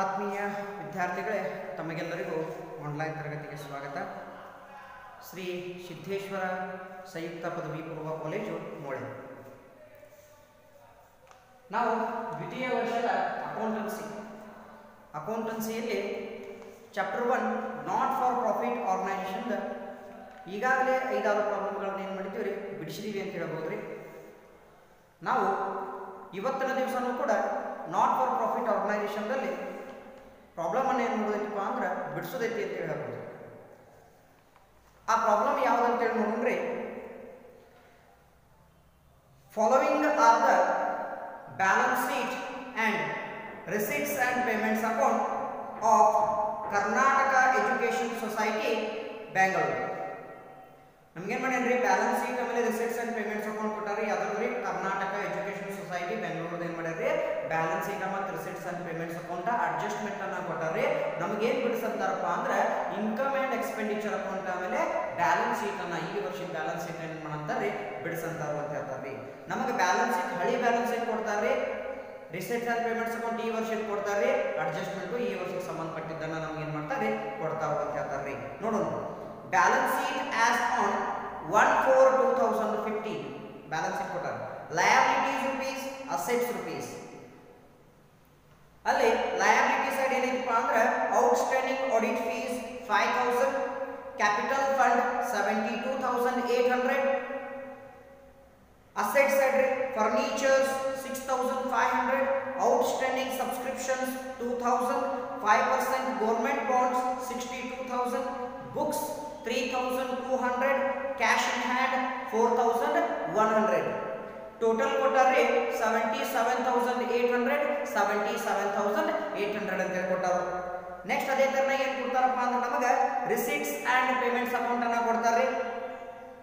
ಆತ್ಮೀಯ ವಿದ್ಯಾರ್ಥಿಗಳೇ, ತಮಗೆಲ್ಲರಿಗೂ ಆನ್ಲೈನ್ ತರಗತಿಗೆ ಸ್ವಾಗತ. ಶ್ರೀ ಸಿದ್ದೇಶ್ವರ ಸಂಯುಕ್ತ ಪದವಿ ಪೂರ್ವ ಕಾಲೇಜು ಮೋಳೆ. ನಾವು ದ್ವಿತೀಯ ವರ್ಷದ ಅಕೌಂಟೆನ್ಸಿಯಲ್ಲಿ chapter 1 not for profit organisation ಈಗಾಗಲೇ 5-6 ಪ್ರಾಬ್ಲಮ್ಗಳನ್ನ ಏನು ಮಾಡಿದ್ದೀವಿ ರೀ, ಬಿಡಿಸಿದೀವಿ ಅಂತ ಹೇಳ್ಬೋದು. ನಾವು ಇವತ್ತಿನ ದಿವಸನೂ ಕೂಡ ನಾಟ್ ಫಾರ್ ಪ್ರಾಫಿಟ್ ಆರ್ಗನೈಸೇಷನ್ದಲ್ಲಿ ಪ್ರಾಬ್ಲಮನ್ನು ಏನು ಮಾಡೋದೈತಪ್ಪ ಅಂದ್ರೆ ಬಿಡಿಸೋದೈತಿ ಅಂತ ಹೇಳ್ಬೋದು. ಆ ಪ್ರಾಬ್ಲಮ್ ಯಾವುದಂತೇಳಿ ನೋಡಿದ್ರೆ, following are the balance sheet and receipts and payments account of Karnataka education society Bengaluru. ನಮ್ಗೇನು ಮಾಡೇನ್ರಿ, ಬ್ಯಾಲೆನ್ಸ್ ಶೀಟ್ ಆಮೇಲೆ ರಿಸಿಟ್ಸ್ ಆ್ಯಂಡ್ ಪೇಮೆಂಟ್ಸ್ ಅಕೌಂಟ್ ಕೊಟ್ಟಾರಿ. ಯಾವ್ದ್ರಿ, ಕರ್ನಾಟಕ ಎಜುಕೇಷನ್ ಸೊಸೈಟಿ ಬೆಂಗಳೂರು ಏನು ಮಾಡ್ಯಾರಿ, ಬ್ಯಾಲೆನ್ಸ್ ಶೀಟ್ ಮತ್ತು receipts and payments account adjustment ಅನ್ನ ಕೊಟ್ಟಾರಿ. ನಮಗೇನು ಬಿಡಿಸಂತಾರಪ್ಪ ಅಂದ್ರೆ ಇನ್ಕಮ್ ಆ್ಯಂಡ್ ಎಕ್ಸ್ಪೆಂಡಿಚರ್ ಅಕೌಂಟ್ ಆಮೇಲೆ ಬ್ಯಾಲೆನ್ಸ್ ಶೀಟ್ ಅನ್ನ, ಈ ವರ್ಷದ ಬ್ಯಾಲೆನ್ಸ್ ಶೀಟ್ ಏನು ಮಾಡಂತಾರ್ರಿ, ಬಿಡಿಸಂತಾರ ಅಂತ ಹೇಳ್ತಾರ್ರಿ. ನಮಗೆ ಬ್ಯಾಲೆನ್ಸ್ ಶೀಟ್ ಹಳಿ ಬ್ಯಾಲೆನ್ಸ್ ಶೀಟ್ ಕೊಡ್ತಾರ್ರಿ, ರಿಸಿಟ್ಸ್ ಆ್ಯಂಡ್ ಪೇಮೆಂಟ್ಸ್ ಅಕೌಂಟ್ ಈ ವರ್ಷದ ಕೊಡ್ತಾರ್ರಿ, ಅಡ್ಜಸ್ಟ್ಮೆಂಟು ಈ ವರ್ಷಕ್ಕೆ ಸಂಬಂಧಪಟ್ಟಿದ್ದನ್ನ ನಮ್ಗೆ ಏನು ಮಾಡ್ತಾರೆ, ಕೊಡ್ತಾವ ಅಂತ ಹೇಳ್ತಾರ್ರಿ. ನೋಡೋಣ, balance sheet as on 1/4/2015 balance sheet ಕೊಟ್ಟಾರ. Liabilities rupees, assets rupees. ಅಲ್ಲಿ ಲಯಬಿಲಿಟಿ ಸೈಡ್ ಏನೈತಪ್ಪ ಅಂದ್ರೆ outstanding audit fees 5000, capital fund 72,800, asset side furnitures 6,500, outstanding subscriptions 2,000, 5% government bonds 62,000, books 3,200, cash in hand 4,100. Total ಕೊಟ್ಟಾರ್ರಿ 77,800 ಅಂತ ಹೇಳಿ ಕೊಟ್ಟಾರ. ನೆಕ್ಸ್ಟ್ ಅದೇ ತರ ಏನು ಕೊಡ್ತಾರಪ್ಪ ಅಂದ್ರೆ ನಮಗೆ ರಿಸಿಟ್ಸ್ ಆ್ಯಂಡ್ ಪೇಮೆಂಟ್ಸ್ ಅಕೌಂಟ್ ಅನ್ನ ಕೊಡ್ತಾರ್ರಿ.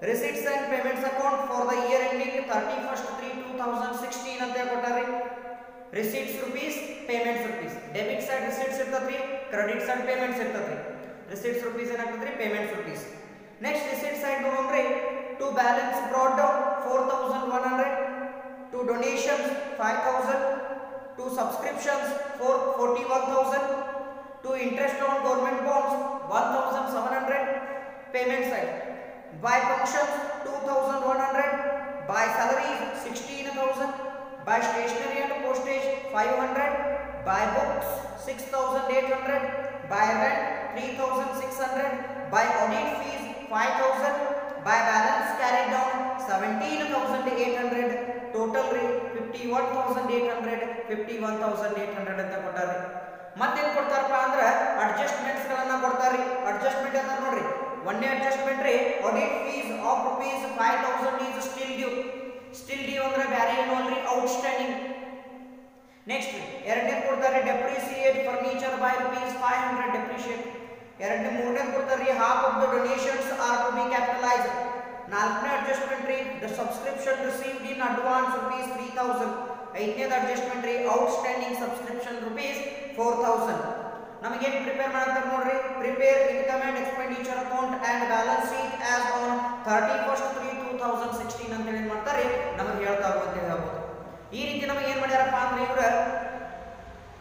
Receipts and payments account for the year ending 31/3/2016 ಅಂತ ಹೇಳಿ ಕೊಟ್ಟಾರ್ರಿ. Receipts rupees, payments rupees. Debit side receipts ಇರ್ತದ್ರಿ, ಕ್ರೆಡಿಟ್ ಸೈಡ್ ಪೇಮೆಂಟ್ಸ್ ಇರ್ತದ್ರಿ. ರಿಸಿಟ್ಸ್ ರೂಪೀಸ್ ಏನಾಗ್ತದ್ರಿ, payments rupees. Next receipt side ನೋಡ್ರಿ, to balance brought down 4,100, to donations 5,000, to subscriptions 41,000, to interest on government bonds 1,700. Payment side by functions 2,100, by salaries 16,000, by stationery and postage 500, by books 6,800, by rent 3,600, by audit fees 5,000, by balance carried down 17,800, total rate 51,800 ಅಂತ ಕೊಟ್ಟಾರೆ. ಮತ್ತೇನು ಕೊಡ್ತಾರಪ್ಪ ಅಂದ್ರೆ adjustments ಗಳನ್ನ ಕೊಡ್ತಾರ್ರಿ. Adjustment ಅಂತ ನೋಡ್ರಿ, ಒಂದೇ adjustment ರೀ, audit fees of ₹5,000 is still due. Still due ಅಂದ್ರೆ ಬೇರೆ ಏನು ಅಲ್ರಿ, ಔಟ್ಸ್ಟ್ಯಾಂಡಿಂಗ್. ನೆಕ್ಸ್ಟ್ ಎರಡನೇ ಕೊಡ್ತಾರೆ ಡೆಪ್ರಿಸಿಯೇಟ್ ಫರ್ನಿಚರ್ ಬೈ ₹500 ಡೆಪ್ರಿಸಿಯೇಟ್. ಮೂರನೇ ಕೊಡ್ತಾರೆ half of the donations are to be capitalised. ನಾಲ್ಕನೇ ಅಡ್ಜಸ್ಟ್ಮೆಂಟ್ ರೀ the subscription received in advance ₹3,000. ಐದನೇ ಅಡ್ಜಸ್ಟ್ಮೆಂಟ್ ರೀ ಔಟ್ಸ್ಟ್ಯಾಂಡಿಂಗ್ ಸಬ್ಸ್ಕ್ರಿಪ್ಷನ್ ₹4,000. ನಮಗೇನು ಪ್ರಿಪೇರ್ ಮಾಡ್ತಾರೆ ನೋಡ್ರಿ, prepare income and expenditure account and balance sheet as on 31/3/2016 ಅಂತ ಏನು ಮಾಡ್ತಾರೆ, ನಮಗೆ ಹೇಳ್ತಾ ಅಂತ ಹೇಳ್ಬೋದು. ಈ ರೀತಿ ನಮಗೆ ಏನು ಮಾಡ್ಯಾರಪ್ಪ ಅಂದ್ರೆ ಇವ್ರ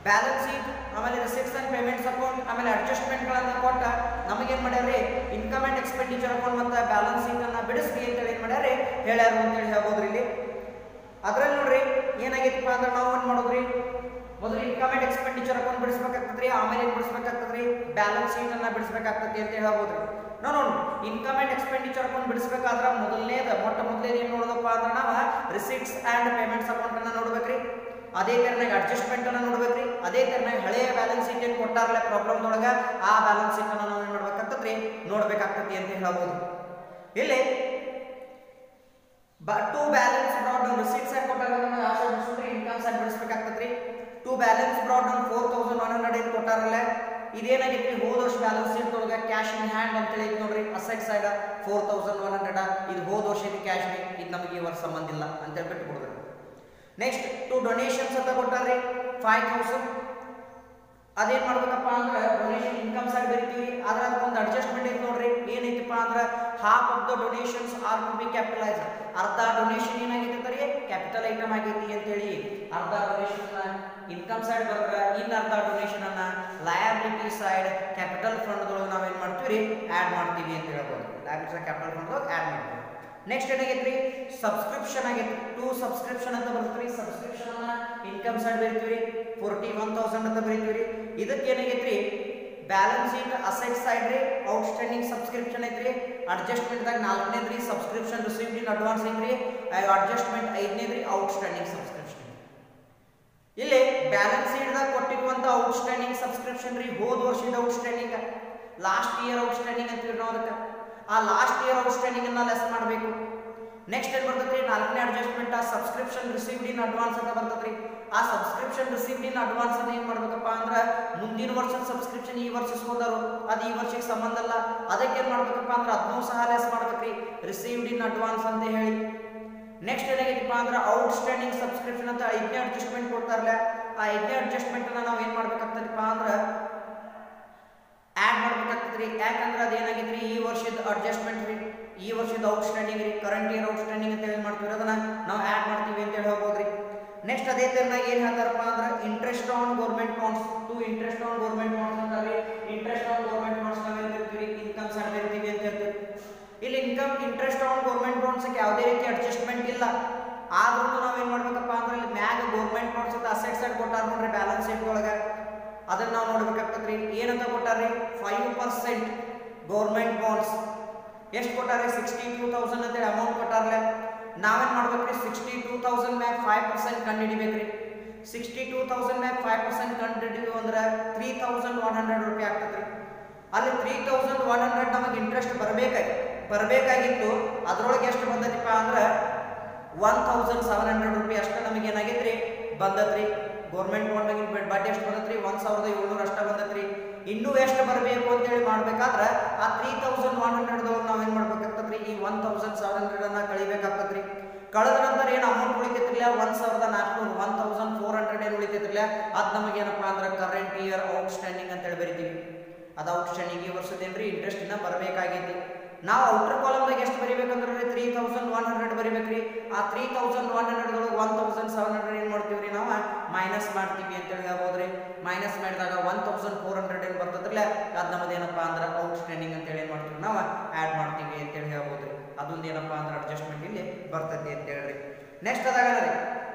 ಬ್ಯಾಲೆನ್ಸ್ ಶೀಟ್ ಆಮೇಲೆ ರಿಸಿಟ್ಸ್ ಆ್ಯಂಡ್ ಪೇಮೆಂಟ್ಸ್ ಅಕೌಂಟ್ ಆಮೇಲೆ ಅಡ್ಜಸ್ಟ್ಮೆಂಟ್ಗಳನ್ನು ಕೊಟ್ಟ ನಮಗೇನು ಮಾಡ್ಯಾರಿ, ಇನ್ಕಮ್ ಆ್ಯಂಡ್ ಎಕ್ಸ್ಪೆಂಡಿಚರ್ ಅಕೌಂಟ್ ಮತ್ತು ಬ್ಯಾಲೆನ್ಸ್ ಶೀಟನ್ನು ಬಿಡಿಸ್ರಿ ಅಂತೇಳಿ ಏನು ಮಾಡ್ಯಾರಿ, ಹೇಳ್ಯಾರು ಅಂತೇಳಿ ಹೇಳ್ಬೋದ್ರಿ. ಇಲ್ಲಿ ಅದ್ರಲ್ಲಿ ನೋಡ್ರಿ ಏನಾಗೈತಪ್ಪ ಅಂದ್ರೆ ನಾವು ಏನು ಮಾಡೋದ್ರಿ, ಮೊದಲು ಇನ್ಕಮ್ ಆ್ಯಂಡ್ ಎಕ್ಸ್ಪೆಂಡಿಚರ್ ಅಕೌಂಟ್ ಬಿಡಿಸ್ಬೇಕಾಗ್ತದ್ರಿ, ಆಮೇಲೆ ಏನು ಬಿಡಿಸ್ಬೇಕಾಗ್ತದ್ರಿ, ಬ್ಯಾಲೆನ್ಸ್ ಶೀಟನ್ನು ಬಿಡಿಸ್ಬೇಕಾಗ್ತದೆ ಅಂತ ಹೇಳ್ಬೋದ್ರಿ. ನೋಡೋಣ, ಇನ್ಕಮ್ ಆ್ಯಂಡ್ ಎಕ್ಸ್ಪೆಂಡಿಚರ್ ಅಕೌಂಟ್ ಬಿಡಿಸ್ಬೇಕಾದ್ರೆ ಮೊಟ್ಟ ಮೊದಲೇದು ಏನು ನೋಡೋದಪ್ಪ ಅಂದ್ರೆ ನಾವು ರಿಸಿಟ್ಸ್ ಆ್ಯಂಡ್ ಪೇಮೆಂಟ್ಸ್ ಅಕೌಂಟ್ ಅನ್ನ ನೋಡ್ಬೇಕ್ರಿ. ಅದೇ ತೆರನಾಗಿ ಅಡ್ಜಸ್ಟ್ಮೆಂಟ್ ಅನ್ನ ನೋಡ್ಬೇಕ್ರಿ. ಅದೇ ತೆರನಾಗಿ ಹಳೆಯ ಬ್ಯಾಲೆನ್ಸ್ ಶೀಟ್ ಏನು ಕೊಟ್ಟಾರಲ್ಲ ಪ್ರಾಬ್ಲಮ್ದೊಳಗೆ, ಆ ಬ್ಯಾಲೆನ್ಸ್ ಶೀಟ್ ಅನ್ನ ನಾವು ಏನು ಮಾಡ್ಬೇಕಾಗ್ತದ್ರಿ, ನೋಡ್ಬೇಕಾಗ್ತತಿ ಅಂತ ಹೇಳ್ಬೋದು. ಇಲ್ಲಿ to balance brought down receipts and ಕೊಟ್ಟಾಗ ಇನ್ಕಮ್ ಸೈಡ್ ಬಿಡಿಸ್ಬೇಕಾಗ್ತದ್ರಿ. ಟು ಬ್ಯಾಲೆನ್ಸ್ ಬ್ರಾಟ್ ಡೌನ್ 4,100 ಏನು ಕೊಟ್ಟಾರಲ್ಲ, ಇದೇನಾಗಿತ್ತು, ಹೋದ ವರ್ಷ ಬ್ಯಾಲೆನ್ಸ್ ಶೀಟ್ ಒಳಗೆ ಕ್ಯಾಶ್ ಇನ್ ಹ್ಯಾಂಡ್ ಅಂತ ಹೇಳಿ ನೋಡ್ರಿ, ಅಸೆಟ್ ಸೈಡ್ 4,100, ಇದು ಹೋದ ವರ್ಷದ ಕ್ಯಾಶ್ ರೀ, ಇದು ನಮಗೆ ಈ ವರ್ಷ ಸಂಬಂಧ ಇಲ್ಲ ಅಂತ ಹೇಳ್ಬಿಟ್ಟು ಕೊಡ್ರಿ. ನೆಕ್ಸ್ಟ್ ಟು ಡೊನೇಷನ್ಸ್ ಅಂತ ಕೊಟ್ಟಾರ್ರಿ 5,000. ಅದೇನು ಮಾಡ್ಬೇಕಪ್ಪ ಅಂದ್ರೆ ಡೊನೇಷನ್ ಇನ್ಕಮ್ ಸೈಡ್ ಬರೀತೀವಿ, ಆದ್ರೆ ಅದಕ್ಕೊಂದು ಅಡ್ಜಸ್ಟ್ಮೆಂಟ್ ಐತೆ ನೋಡ್ರಿ, ಏನೈತಿಪ್ಪ ಅಂದ್ರೆ half of the donations are to be capitalised. ಅರ್ಧ ಡೊನೇಷನ್ ಏನಾಗೈತೆ ಕ್ಯಾಪಿಟಲ್ ಐಟಮ್ ಆಗೈತಿ ಅಂತ ಹೇಳಿ ಅರ್ಧ ಡೊನೇಷನ್ ಇನ್ಕಮ್ ಸೈಡ್ ಬರೆದ್ರ ಇನ್ ಅರ್ಧ ಡೊನೇಷನ್ ಅನ್ನ ಲಯಬಿಲಿಟಿ ಸೈಡ್ ಕ್ಯಾಪಿಟಲ್ ಫಂಡ್ ದೊಳಗೆ ನಾವೇನ್ ಮಾಡ್ತೀವಿ ಆಡ್ ಮಾಡ್ತೀವಿ ಅಂತ ಹೇಳ್ಬೋದು. ಲಯಬಿಲಿಟಿ ಸೈಡ್ ಕ್ಯಾಪಿಟಲ್ ಫಂಡ್ ದೊಳಗೆ ಆಡ್ ಮಾಡ್ತೀವಿ. ನೆಕ್ಸ್ಟ್ ಏನಾಗೈತ್ರಿ ಸಬ್ಸ್ಕ್ರಿಪ್ಷನ್ ಆಗೈತಿ. ಟು ಸಬ್ಸ್ಕ್ರಿಪ್ಷನ್ ಅಂತ ಬರ್ತೈತ್ರಿ. ಸಬ್ಸ್ಕ್ರಿಪ್ಷನ್ ಅನ್ನ ಇನ್ಕಮ್ ಸೈಡ್ ಬರೀತೀವಿ 41,000 ಅಂತ ಬರೀತೀವಿ. ಇದಕ್ಕೆ ಏನಾಗೈತ್ರಿ ಬ್ಯಾಲೆನ್ಸ್ ಶೀಟ್ ಅಸೆಟ್ ಸೈಡ್ ರೀ ಔಟ್ಸ್ಟ್ಯಾಂಡಿಂಗ್ ಸಬ್ಸ್ಕ್ರಿಪ್ಷನ್ ಐತ್ರಿ. ಅಡ್ಜಸ್ಟ್ಮೆಂಟ್ ದಾಗ 4ನೇದ್ರಿ ಸಬ್ಸ್ಕ್ರಿಪ್ಷನ್ ರಿಸೀವ್ಡ್ ಇನ್ ಅಡ್ವಾನ್ಸ್ ಐತ್ರಿ. ಅಡ್ಜಸ್ಟ್ಮೆಂಟ್ 5ನೇದ್ರಿ ಔಟ್ಸ್ಟ್ಯಾಂಡಿಂಗ್ ಸಬ್ಸ್ಕ್ರಿಪ್ಷನ್. ಇಲ್ಲಿ ಬ್ಯಾಲೆನ್ಸ್ ಶೀಟ್ ದಾಗ ಕೊಟ್ಟಿರುವಂತ ಔಟ್ಸ್ಟ್ಯಾಂಡಿಂಗ್ ಸಬ್ಸ್ಕ್ರಿಪ್ಷನ್ ರೀ ಹೋದ ವರ್ಷದ ಔಟ್ಸ್ಟ್ಯಾಂಡಿಂಗ್ ಲಾಸ್ಟ್ ಇಯರ್ ಔಟ್ಸ್ಟ್ಯಾಂಡಿಂಗ್ ಅಂತೀವಿ ನಾವು ಅದಕ್ಕೆ. ಆ ಲಾಸ್ಟ್ ಇಯರ್ ಔಟ್ಸ್ಟ್ಯಾಂಡಿಂಗ್ ಅನ್ನ ಲೆಸ್ ಮಾಡಬೇಕು. ನೆಕ್ಸ್ಟ್ ಏನ್ ಬರ್ತೈತ್ರಿ 4ನೇ ಅಡ್ಜಸ್ಟ್ಮೆಂಟ್ ಆ ಸಬ್ಸ್ಕ್ರಿಪ್ಷನ್ ರಿಸೀವ್ಡ್ ಇನ್ ಅಡ್ವಾನ್ಸ್ ಅಂತ ಬರ್ತೈತ್ರಿ. ಆ ಸಬ್ಸ್ಕ್ರಿಪ್ಷನ್ ರಿಸೀವ್ಡ್ ಇನ್ ಅಡ್ವಾನ್ಸ್ ಅನ್ನ ಏನ್ ಮಾಡ್ಬೇಕಪ್ಪ ಅಂದ್ರೆ ಮುಂದಿನ ವರ್ಷದ ಸಬ್ಸ್ಕ್ರಿಪ್ಷನ್ ಈ ವರ್ಷ ಇಸ್ಕೊಂಡಾರು ಅದು ಈ ವರ್ಷಕ್ಕೆ ಸಂಬಂಧ ಅಲ್ಲ. ಅದಕ್ಕೆ ಏನ್ ಮಾಡ್ಬೇಕಪ್ಪ ಅಂದ್ರೆ ಅದನ್ನೂ ಸಹ ಲೆಸ್ ಮಾಡ್ಬೇಕ್ರಿ ರಿಸೀವ್ಡ್ ಇನ್ ಅಡ್ವಾನ್ಸ್ ಅಂತ ಹೇಳಿ. ನೆಕ್ಸ್ಟ್ ಏನಾಗೈತಿಪ್ಪ ಅಂದ್ರೆ ಔಟ್ಸ್ಟ್ಯಾಂಡಿಂಗ್ ಸಬ್ಸ್ಕ್ರಿಪ್ಷನ್ ಅಂತ 5ನೇ ಅಡ್ಜಸ್ಟ್ಮೆಂಟ್ ಕೊಡ್ತಾರಲ್ಲ. ಆ 5ನೇ ಅಡ್ಜಸ್ಟ್ಮೆಂಟ್ ಅನ್ನ ನಾವು ಏನ್ ಮಾಡ್ಬೇಕಾಗ್ತದಪ್ಪ ಅಂದ್ರೆ ಆಡ್ ಮಾಡ್ಬೇಕಾಗ್ತದ್ರಿ. ಯಾಕಂದ್ರೆ ಅದೇನಾಗೈತ್ರಿ ಈ ವರ್ಷದ ಅಡ್ಜಸ್ಟ್ಮೆಂಟ್ ರೀ ಈ ವರ್ಷದ ಔಟ್ಸ್ಟ್ಯಾಂಡಿಂಗ್ ರೀ ಕರೆಂಟ್ ಇಯರ್ ಔಟ್ಸ್ಟ್ಯಾಂಡಿಂಗ್ ಅಂತ ಹೇಳಿ ಮಾಡ್ತೀವಿ ಅದನ್ನ ನಾವು ಆಡ್ ಮಾಡ್ತೀವಿ ಅಂತ ಹೇಳಿ ಹೋಗ್ಬೋದ್ರಿ. ನೆಕ್ಸ್ಟ್ ಅದೇ ತರನಾಗಿ ಏನ್ ಹೇಳ್ತಾರಪ್ಪ ಅಂದ್ರೆ interest on government bonds. To interest on government bonds ಅಂತಾರೆ. ಇಂಟ್ರೆಸ್ಟ್ ಆನ್ ಗೌರ್ಮೆಂಟ್ ಬಾಂಡ್ಸ್ ನಾವೇನ್ ಹೇಳ್ತೀವಿ ಇನ್ಕಮ್ ಸೈಡ್ ಇರ್ತೀವಿ ಅಂತ ಹೇಳ್ತೀವಿ. ಇಲ್ಲಿ income interest on government bonds ಯಾವುದೇ ರೀತಿ ಅಡ್ಜಸ್ಟ್ಮೆಂಟ್ ಇಲ್ಲ. ಆದ್ರೂ ನಾವೇನ್ ಮಾಡ್ಬೇಕಪ್ಪ ಅಂದ್ರೆ ಇಲ್ಲಿ ಮ್ಯಾಗ ಗೌರ್ಮೆಂಟ್ ಬಾಂಡ್ಸ್ ಅಂತ ಅಸೆಟ್ ಸೈಡ್ ಕೊಟ್ಟಾರ ನೋಡ್ರಿ ಬ್ಯಾಲೆನ್ಸ್ ಶೀಟ್ ಒಳಗೆ. ಅದನ್ನ ನಾವು ನೋಡ್ಬೇಕಾಗ್ತದ್ರಿ. ಏನಂತ ಕೊಟ್ಟಾರ್ರಿ 5% ಗೌರ್ಮೆಂಟ್ ಬಾಂಡ್ಸ್ ಎಷ್ಟು ಕೊಟ್ಟಾರೆ 62,000 ಅಂತೇಳಿ ಅಮೌಂಟ್ ಕೊಟ್ಟಾರಲ್ಲ. ನಾವೇನ್ ಮಾಡ್ಬೇಕ್ರಿ 62,000 ಮ್ಯಾಗ 5% ಕಂಡು ಹಿಡಿಬೇಕ್ರಿ. 62,000 ಮ್ಯಾಗ 5% ಕಂಡು ಹಿಡಿದು ಅಂದ್ರೆ 3,100 ರೂಪಾಯಿ ಆಗ್ತದ್ರಿ. ಅಲ್ಲಿ 3,100 ನಮಗೆ ಇಂಟ್ರೆಸ್ಟ್ ಬರಬೇಕಾಗಿತ್ತು. ಅದ್ರೊಳಗೆ ಎಷ್ಟು ಬಂದೈತಿಪ್ಪ ಅಂದ್ರೆ 1,700 ರೂಪಾಯಿ ಅಷ್ಟ ನಮಗೆ ಏನಾಗೈತ್ರಿ ಬಂದತ್ರಿ. ಗೌರ್ಮೆಂಟ್ ಬಾಂಡ್ ಬಡ್ಡಿ ಎಷ್ಟು ಬಂದತ್ರಿ 1,700 ಅಷ್ಟ ಬಂದತ್ರಿ. ಇನ್ನೂ ಎಷ್ಟು ಬರಬೇಕು ಅಂತ ಹೇಳಿ ಮಾಡ್ಬೇಕಾದ್ರೆ ಆ 3,100 ನಾವೇನ್ ಮಾಡ್ಬೇಕಾಗ್ತದ್ರಿ ಈ 1,700 ಅನ್ನ ಕಳಿಬೇಕಾಗ್ತದ್ರಿ. ಕಳೆದ ನಂತರ ಏನು ಅಮೌಂಟ್ ಉಳಿತೈತಿಲ್ಲ 1,400 1,400 ಏನು ಉಳಿತೈತಿಲ್ಲ ಅದು ನಮಗೆ ಏನಪ್ಪಾ ಅಂದ್ರೆ ಕರೆಂಟ್ ಇಯರ್ ಔಟ್ಸ್ಟ್ಯಾಂಡಿಂಗ್ ಅಂತ ಹೇಳಿ ಬರಿತೀವಿ. ಅದು ಔಟ್ಸ್ಟ್ಯಾಂಡಿಂಗ್ ಈ ವರ್ಷದೇನ್ರಿ ಇಂಟ್ರೆಸ್ಟ್ ಇನ್ನ ಬರಬೇಕಾಗೈತಿ. ನಾವು ಔಟರ್ ಕಾಲಮ್ದಾಗ ಎಷ್ಟು ಬರಿಬೇಕಂದ್ರೆ 3,100 ಬರಿಬೇಕ್ರಿ. ಆ 3,100 1,700 ಏನ್ ಮಾಡ್ತೀವ್ರಿ ನಾವು ಮೈನಸ್ ಮಾಡ್ತೀವಿ ಅಂತ ಹೇಳಿ ಹೇಳ್ಬೋದ್ರಿ. ಮೈನಸ್ ಮಾಡಿದಾಗ 1,400 ಏನ್ ಬರ್ತದ್ರಲ್ಲ ಅದು ನಮ್ಮದೇನಪ್ಪಾ ಅಂದ್ರೆ ಔಟ್ಸ್ಟ್ಯಾಂಡಿಂಗ್ ಅಂತ ಹೇಳಿ ಏನ್ ಮಾಡ್ತೀವಿ ನಾವು ಆಡ್ ಮಾಡ್ತೀವಿ ಅಂತ ಹೇಳಿ ಹೇಳ್ಬೋದ್ರಿ. ಅದೊಂದು ಏನಪ್ಪಾ ಅಂದ್ರೆ ಅಡ್ಜಸ್ಟ್ಮೆಂಟ್ ಇಲ್ಲಿ ಬರ್ತೈತಿ ಅಂತ ಹೇಳ್ರಿ. ನೆಕ್ಸ್ಟ್ ಅದಾಗ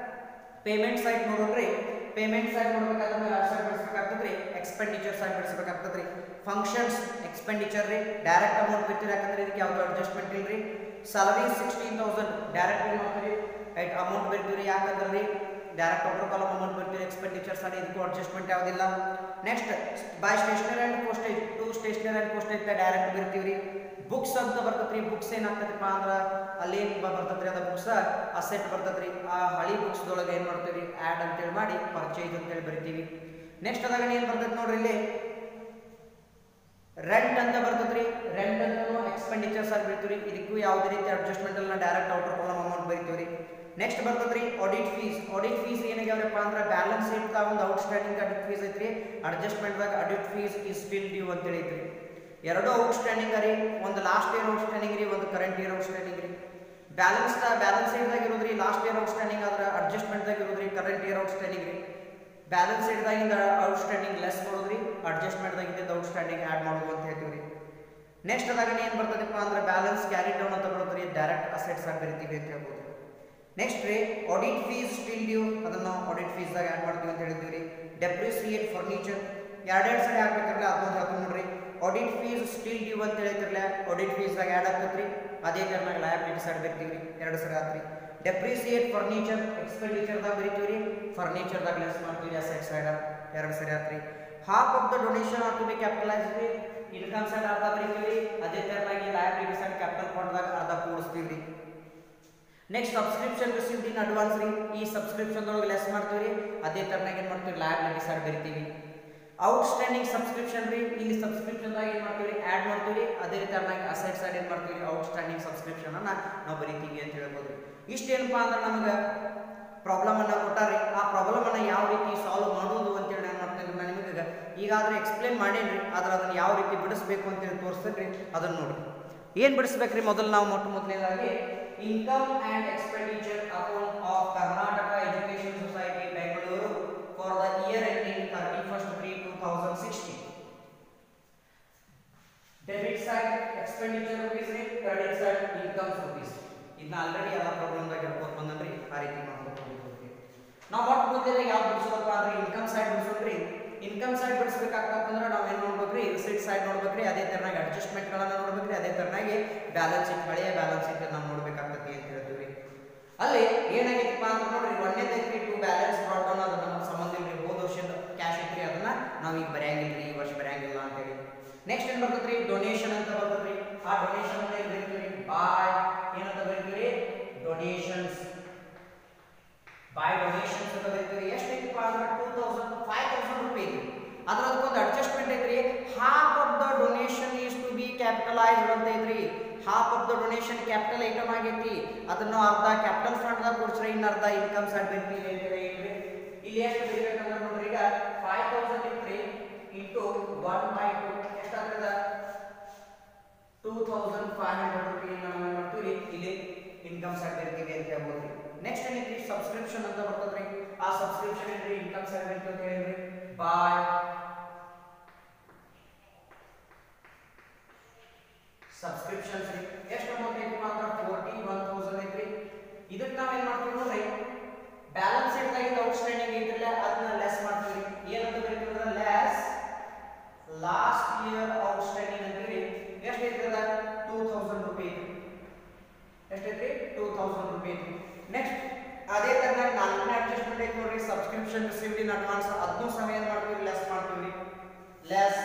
ಪೇಮೆಂಟ್ ಸೈಡ್ ನೋಡ್ರಿ. ಪೇಮೆಂಟ್ ಸೈಡ್ ನೋಡ್ಬೇಕಾದ್ರೆ ಯಾವ ಸೈಡ್ ಬಿಡಿಸ್ಬೇಕಾಗ್ತದ್ರಿ ಎಕ್ಸ್ಪೆಂಡಿಚರ್ ಸೈಡ್ ಬಿಡಿಸ್ಬೇಕಾಗ್ತದ್ರಿ. ಫಂಕ್ಷನ್ಸ್ ಎಕ್ಸ್ಪೆಂಡಿಚರ್ ರೀ ಡೈರೆಕ್ಟ್ ಅಮೌಂಟ್ ಬಿಡ್ತೀರಿ ಯಾಕಂದ್ರೆ ಇದಕ್ಕೆ ಯಾವ್ದು ಅಡ್ಜಸ್ಟ್ಮೆಂಟ್ ಇಲ್ರಿ. ಸ್ಯಾಲರಿ 16,000 ಡೈರೆಕ್ಟ್ ಏನು ಮಾಡ್ತೀರಿ ಅಮೌಂಟ್ ಬಿಡ್ತೀರಿ ಯಾಕಂದ್ರೆ ರೀ ಡೈರೆಕ್ಟ್ ಔಟರ್ ಕಾಲಮ್ ಅಮೌಂಟ್ ಬಿಡ್ತೀರಿ. ಎಕ್ಸ್ಪೆಂಡಿಚರ್ ಸೈಡ್ ಇದಕ್ಕೂ ಅಡ್ಜಸ್ಟ್ಮೆಂಟ್ ಯಾವುದಿಲ್ಲ. Next by stationery and postage to stationery and postage direct ಬಿಡ್ತೀವಿ. ಬುಕ್ಸ್ ಅಂತ ಬರ್ತೈತ್ರಿ. ಬುಕ್ಸ್ ಏನಾಗ್ತದಪ್ಪ ಅಂದ್ರೆ ಅಲ್ಲಿ ಏನು ಬರ್ತೈತ್ರಿ ಅದ ಬುಕ್ಸ್ ಅಸೆಟ್ ಬರ್ತೈತ್ರಿ. ಆ ಹಳಿ ಬುಕ್ಸ್ದೊಳಗೆ ಏನು ಮಾಡ್ತೀವಿ ಆ್ಯಡ್ ಅಂತೇಳಿ ಮಾಡಿ ಪರ್ಚೇಸ್ ಅಂತೇಳಿ ಬರಿತೀವಿ. ನೆಕ್ಸ್ಟ್ ಅದಾಗ ಏನು ಬರ್ತೈತೆ ನೋಡ್ರಿ ಇಲ್ಲಿ ರೆಂಟ್ ಅಂತ ಬರ್ತೈತ್ರಿ. ರೆಂಟ್ ಅಂತ ಎಕ್ಸ್ಪೆಂಡಿಚರ್ಸ್ ಆಗಿ ಬರಿತೀವಿ. ಇದಕ್ಕೂ ಯಾವುದೇ ರೀತಿ ಅಡ್ಜಸ್ಟ್ಮೆಂಟ್ ಅಲ್ಲ ಡೈರೆಕ್ಟ್ ಔಟರ್ ಕಾಲಮ್ ಅಮೌಂಟ್ ಬರಿತೀವಿ. ನೆಕ್ಸ್ಟ್ ಬರ್ತೈತ್ರಿ ಆಡಿಟ್ ಫೀಸ್. ಆಡಿಟ್ ಫೀಸ್ ಏನಾಗ್ಯಾವ್ರಪ್ಪ ಅಂದ್ರೆ ಬ್ಯಾಲೆನ್ಸ್ ಶೀಟ್ ಒಂದು ಔಟ್ಸ್ಟ್ಯಾಂಡಿಂಗ್ ಆಡಿಟ್ ಫೀಸ್ ಐತ್ರಿ. ಅಡ್ಜಸ್ಟ್ಮೆಂಟ್ದಾಗ audit fees is still due ಅಂತ ಐತ್ರಿ. ಎರಡು ಔಟ್ಸ್ಟ್ಯಾಂಡಿಂಗ್ ರೀ. ಒಂದು ಲಾಸ್ಟ್ ಇಯರ್ ಔಟ್ಸ್ಟ್ಯಾಂಡಿಂಗ್ ರೀ ಒಂದು ಕರೆಂಟ್ ಇಯರ್ ಔಟ್ಸ್ಟ್ಯಾಂಡಿಂಗ್ ರೀ. ಬ್ಯಾಲೆನ್ಸ್ ಶೀಟ್ದಾಗ ಇರೋದ್ರಿ ಲಾಸ್ಟ್ ಇಯರ್ ಔಟ್ಸ್ಟ್ಯಾಂಡಿಂಗ್ ಆದ್ರೆ ಅಡ್ಜಸ್ಟ್ಮೆಂಟ್ದಾಗ ಇರೋದ್ರಿ ಕರೆಂಟ್ ಇಯರ್ ಔಟ್ಸ್ಟ್ಯಾಂಡಿಂಗ್ ರೀ. ಬ್ಯಾಲೆನ್ಸ್ ಶೀಟ್ದಾಗಿಂದ ಔಟ್ಸ್ಟ್ಯಾಂಡಿಂಗ್ ಲೆಸ್ ಮಾಡೋದ್ರಿ ಅಡ್ಜಸ್ಟ್ಮೆಂಟ್ದಾಗಿಂದ ಔಟ್ಸ್ಟ್ಯಾಂಡಿಂಗ್ ಆ್ಯಡ್ ಮಾಡೋದು ಅಂತ ಹೇಳ್ತೀವಿ. ನೆಕ್ಸ್ಟ್ ಅದಾಗ ಏನು ಬರ್ತದಪ್ಪ ಅಂದ್ರೆ ಬ್ಯಾಲೆನ್ಸ್ ಕ್ಯಾರಿ ಡೌನ್ ಅಂತ ಬರೋದ್ರಿ ಡೈರೆಕ್ಟ್ ಅಸೆಟ್ಸ್ ಆಗಿ ಬರಿತೀವಿ ಅಂತ ಹೇಳ್ಬೋದು. ನೆಕ್ಸ್ಟ್ ರೀ ಆಡಿಟ್ ಫೀಸ್ ಸ್ಟಿಲ್ ಡ್ಯೂ ಅದನ್ನು ಆಡಿಟ್ ಫೀಸ್ದಾಗ ಆ್ಯಡ್ ಮಾಡ್ತೀವಿ ಅಂತ ಹೇಳಿದ್ವಿ ರೀ. ಡೆಪ್ರಿಸಿಯೇಟ್ ಫರ್ನಿಚರ್ ಎರಡೆರಡು ಸರಿ ಹಾಕ್ಬೇಕಲ್ಲ ಅದೊಂದು ಹೇಳ್ಕೊಂಡು ನೋಡ್ರಿ. ಆಡಿಟ್ ಫೀಸ್ ಸ್ಟಿಲ್ ಡ್ಯೂ ಅಂತ ಹೇಳಿದ್ರಲ್ಲ ಆಡಿಟ್ ಫೀಸ್ದಾಗ ಆ್ಯಡ್ ಆಗ್ತೈತ್ರಿ. ಅದೇ ಥರನಾಗಿ ಲಯಬಿಲಿಟಿ ಸೈಡ್ ಬರ್ತೀವಿ ರೀ 2 ಸರಿ ಆತ್ರಿ. ಡೆಪ್ರಿಸಿಯೇಟ್ ಫರ್ನಿಚರ್ ಎಕ್ಸ್ಪೆಂಡಿಚರ್ದಾಗ ಬರಿತೀವಿ ರೀ. ಫರ್ನಿಚರ್ದಾಗ ಲೆಸ್ ಮಾಡ್ತೀವಿ ಅಸೆಟ್ ಸೈಡ್ 2 ಸರಿ ಆತ್ರಿ. Half of the donation are to be capitalise ರೀ. ಇನ್ಕಮ್ ಸೈಡ್ ಅರ್ಧ ಬರಿತೀವಿ. ಅದೇ ಥರನಾಗಿ ಲಯಬಿಲಿಟಿ ಸೈಡ್ ಕ್ಯಾಪಿಟಲ್ ಫಂಡ್ದಾಗ ಅರ್ಧ ಕೂಡಿಸ್ತೀವಿ ರೀ. Next subscription received in advance ರೀ. ಈ ಸಬ್ಸ್ಕ್ರಿಪ್ಷನ್ದೊಳಗೆ ಲೆಸ್ ಮಾಡ್ತೀವಿ ರೀ. ಅದೇ ಥರನಾಗಿ ಏನು ಮಾಡ್ತೀವಿ ಲಯಬಿಲಿಟಿ ಸೈಡ್ ಬರಿತೀವಿ. ಔಟ್ಸ್ಟ್ಯಾಂಡಿಂಗ್ ಸಬ್ಸ್ಕ್ರಿಪ್ಷನ್ ರೀ. ಇಲ್ಲಿ ಸಬ್ಸ್ಕ್ರಿಪ್ಷನ್ದಾಗ ಏನು ಮಾಡ್ತೀವಿ ಆ್ಯಡ್ ಮಾಡ್ತೀವಿ. ಅದೇ ಥರನಾಗಿ ಅಸೆಟ್ ಸೈಡ್ ಏನು ಮಾಡ್ತೀವಿ ಔಟ್ಸ್ಟ್ಯಾಂಡಿಂಗ್ ಸಬ್ಸ್ಕ್ರಿಪ್ಷನ್ ಅನ್ನ ನಾವು ಬರಿತೀವಿ ಅಂತ ಹೇಳ್ಬೋದು. ಇಷ್ಟೇನಪ್ಪಾ ಅಂದ್ರೆ ನಮಗೆ ಪ್ರಾಬ್ಲಮ್ ಅನ್ನ ಕೊಟ್ಟಾರಿ. ಆ ಪ್ರಾಬ್ಲಮ್ ಅನ್ನ ಯಾವ ರೀತಿ ಸಾಲ್ವ್ ಮಾಡೋದು ಅಂತೇಳಿ ನಾನು ಮಾಡ್ತೇನೆ. ನಾನು ನಿಮಗೆ ಈಗಾದ್ರೆ ಎಕ್ಸ್ಪ್ಲೇನ್ ಮಾಡೇನ್ರಿ. ಆದ್ರೆ ಅದನ್ನ ಯಾವ ರೀತಿ ಬಿಡಿಸ್ಬೇಕು ಅಂತೇಳಿ ತೋರಿಸ್ಬೇಕ್ರಿ. ಅದನ್ನ ನೋಡ್ರಿ ಏನು ಬಿಡಿಸ್ಬೇಕ್ರಿ. ಮೊದಲು ನಾವು ಮೊದಲನೇದಾಗಿ income and expenditure account of Karnataka education society Bengaluru for the ಇದನ್ನ ಆಲ್ರೆಡಿ ಎಲ್ಲ ಪ್ರಾಬ್ಲಮ್ದಾಗ ಹೇಳ್ಕೊತ ಬಂದನ್ರಿ ಆ ರೀತಿ ಮಾಡ್ಕೊಂಡು ಹೋಗ್ತೀವಿ ನಾವು ಒಟ್ಟು ಮುಂದೆ ಯಾವ ಬಿಡಿಸೋದಪ್ಪ ಅಂದ್ರೆ ಇನ್ಕಮ್ ಸೈಡ್ ಬಿಡಿಸೋದ್ರಿ ಇನ್ಕಮ್ ಸೈಡ್ ಬಿಡಿಸಬೇಕಾಗ್ತಂದ್ರೆ ನಾವು ಏನು ನೋಡ್ಬೇಕ್ರಿ ರಿಸಿಟ್ ಸೈಡ್ ನೋಡ್ಬೇಕ್ರಿ ಅದೇ ತರನಾಗಿ ಅಡ್ಜಸ್ಟ್ಮೆಂಟ್ಗಳನ್ನ ನೋಡ್ಬೇಕ್ರಿ ಅದೇ ತರನಾಗಿ ಬ್ಯಾಲೆನ್ಸ್ ಶೀಟ್ ಹಳೆಯ ಬ್ಯಾಲೆನ್ಸ್ ಶೀಟ್ ನಾವು ನೋಡ್ಬೇಕಾಗ್ತದೆ ಅಂತ ಹೇಳ್ತೀವಿ ಅಲ್ಲಿ ಏನಾಗಿತ್ತಪ್ಪ ಅಂತ ನೋಡ್ರಿ ಒಂದೇದೈತ್ರಿ ಟು ಬ್ಯಾಲೆನ್ಸ್ ಬ್ರಾಟ್ ಡೌನ್ ಅದು ನಮಗೆ ಸಂಬಂಧ ಇಲ್ರಿ ಹೋದ ವರ್ಷದ ಕ್ಯಾಶ್ ಐತ್ರಿ ಅದನ್ನ ನಾವು ಈಗ ಬರೆಯಂಗಿಲ್ರಿ ಈ ವರ್ಷ ಬರೆಯಂಗಿಲ್ಲ ಅಂತ ಹೇಳಿ ನೆಕ್ಸ್ಟ್ ಏನು ಬರ್ತದ್ರಿ ಡೊನೇಷನ್ ಅಂತ ಬರ್ತದ್ರಿ ಆ ಡೊನೇಷನ್ ಅನ್ನ ಏನು ಬರೀತೀವಿ ಬಾಯ್ ಏನಂತ ಬರೀತೀವಿ ಡೊನೇಷನ್ಸ್ ಬಾಯ್ ಡೊನೇಷನ್ಸ್ ಅಂತ ಬರೀತೀವಿ ಎಷ್ಟು ಐತಿಪ್ಪ ಅಂದ್ರೆ 5000 ರೂಪಾಯಿ ಐತಿ ಅದ್ರ ಅದಕ್ಕೊಂದು ಅಡ್ಜಸ್ಟ್ಮೆಂಟ್ ಐತ್ರಿ half of the donation is to be capitalised ಅಂತ ಐತ್ರಿ half of the donation capital item ಆಗೈತಿ ಅದನ್ನ ಅರ್ಧ ಕ್ಯಾಪಿಟಲ್ ಫಂಡ್ ದಾಗ ಕೊಡ್ಸ್ರೆ ಇನ್ನ ಅರ್ಧ ಇನ್ಕಮ್ ಸೈಡ್ ಬರೀತೀವಿ ಅಂತ ಹೇಳಿ ಇಲ್ಲಿ ಎಷ್ಟು ಬರೀಬೇಕಂದ್ರೆ ನೋಡ್ರಿ ಈಗ 5000 ಇತ್ರಿ ಇಂಟು 1/2 ಎಷ್ಟಾಗ್ತದ 2500 ರೂಪಾಯಿ ನಾವು ಏನು ಮಾಡ್ತೀವಿ ಇಲ್ಲಿ ಇನ್ಕಮ್ ಸೈಡ್ ಬರೀತೀವಿ ಅಂತ ಹೇಳ್ಬೋದು ನೆಕ್ಸ್ಟ್ ಏನೈತ್ರಿ ಸಬ್ಸ್ಕ್ರಿಪ್ಷನ್ ಅಂತ ಬರ್ತದ್ರಿ ಆ ಸಬ್ಸ್ಕ್ರಿಪ್ಷನ್ ಏನ್ರಿ ಇನ್ಕಮ್ ಸೈಡ್ ಬರೀತೀವಿ ಅಂತ ಹೇಳಿದ್ರಿ ಬಾಯ್ ಸಬ್ಸ್ಕ್ರಿಪ್ಷನ್ಸ್ ರೀ ಎಷ್ಟು ಅಮೌಂಟ್ ಐತಿ ಅಂದ್ರೆ 41000 ಐತ್ರಿ ಇದಕ್ಕೆ ನಾವ್ ಏನು ಮಾಡ್ತೀವಿ ನೋಡ್ರಿ ಬ್ಯಾಲೆನ್ಸ್ ಶೀಟ್ ದಾಗ ಔಟ್ಸ್ಟ್ಯಾಂಡಿಂಗ್ ಐತಿಲ್ಲ ಅದನ್ನ ಲೆಸ್ ಮಾಡ್ತೀವಿ ಏನಂತ ಬರೀತೀವಿ ಅಂದ್ರೆ ಲೆಸ್ ಲಾಸ್ಟ್ ಇಯರ್ ಔಟ್ಸ್ಟ್ಯಾಂಡಿಂಗ್ ಅಂತೀವಿ ಎಷ್ಟು ಐತದ 2000 ರೂಪಾಯಿ ಐತಿ ಎಷ್ಟು ಐತಿ 2000 ರೂಪಾಯಿ ಐತಿ ನೆಕ್ಸ್ಟ್ ಅದೇ ತರನಾಗಿ ನಾಲ್ಕನೇ ಅಡ್ಜಸ್ಟ್ಮೆಂಟ್ ಐತಿ ನೋಡ್ರಿ ಸಬ್ಸ್ಕ್ರಿಪ್ಷನ್ ರಿಸೀವ್ಡ್ ಇನ್ ಅಡ್ವಾನ್ಸ್ ಅದನ್ನು ಸಹ ಏನು ಮಾಡ್ತೀವಿ ಲೆಸ್ ಮಾಡ್ತೀವಿ ಲೆಸ್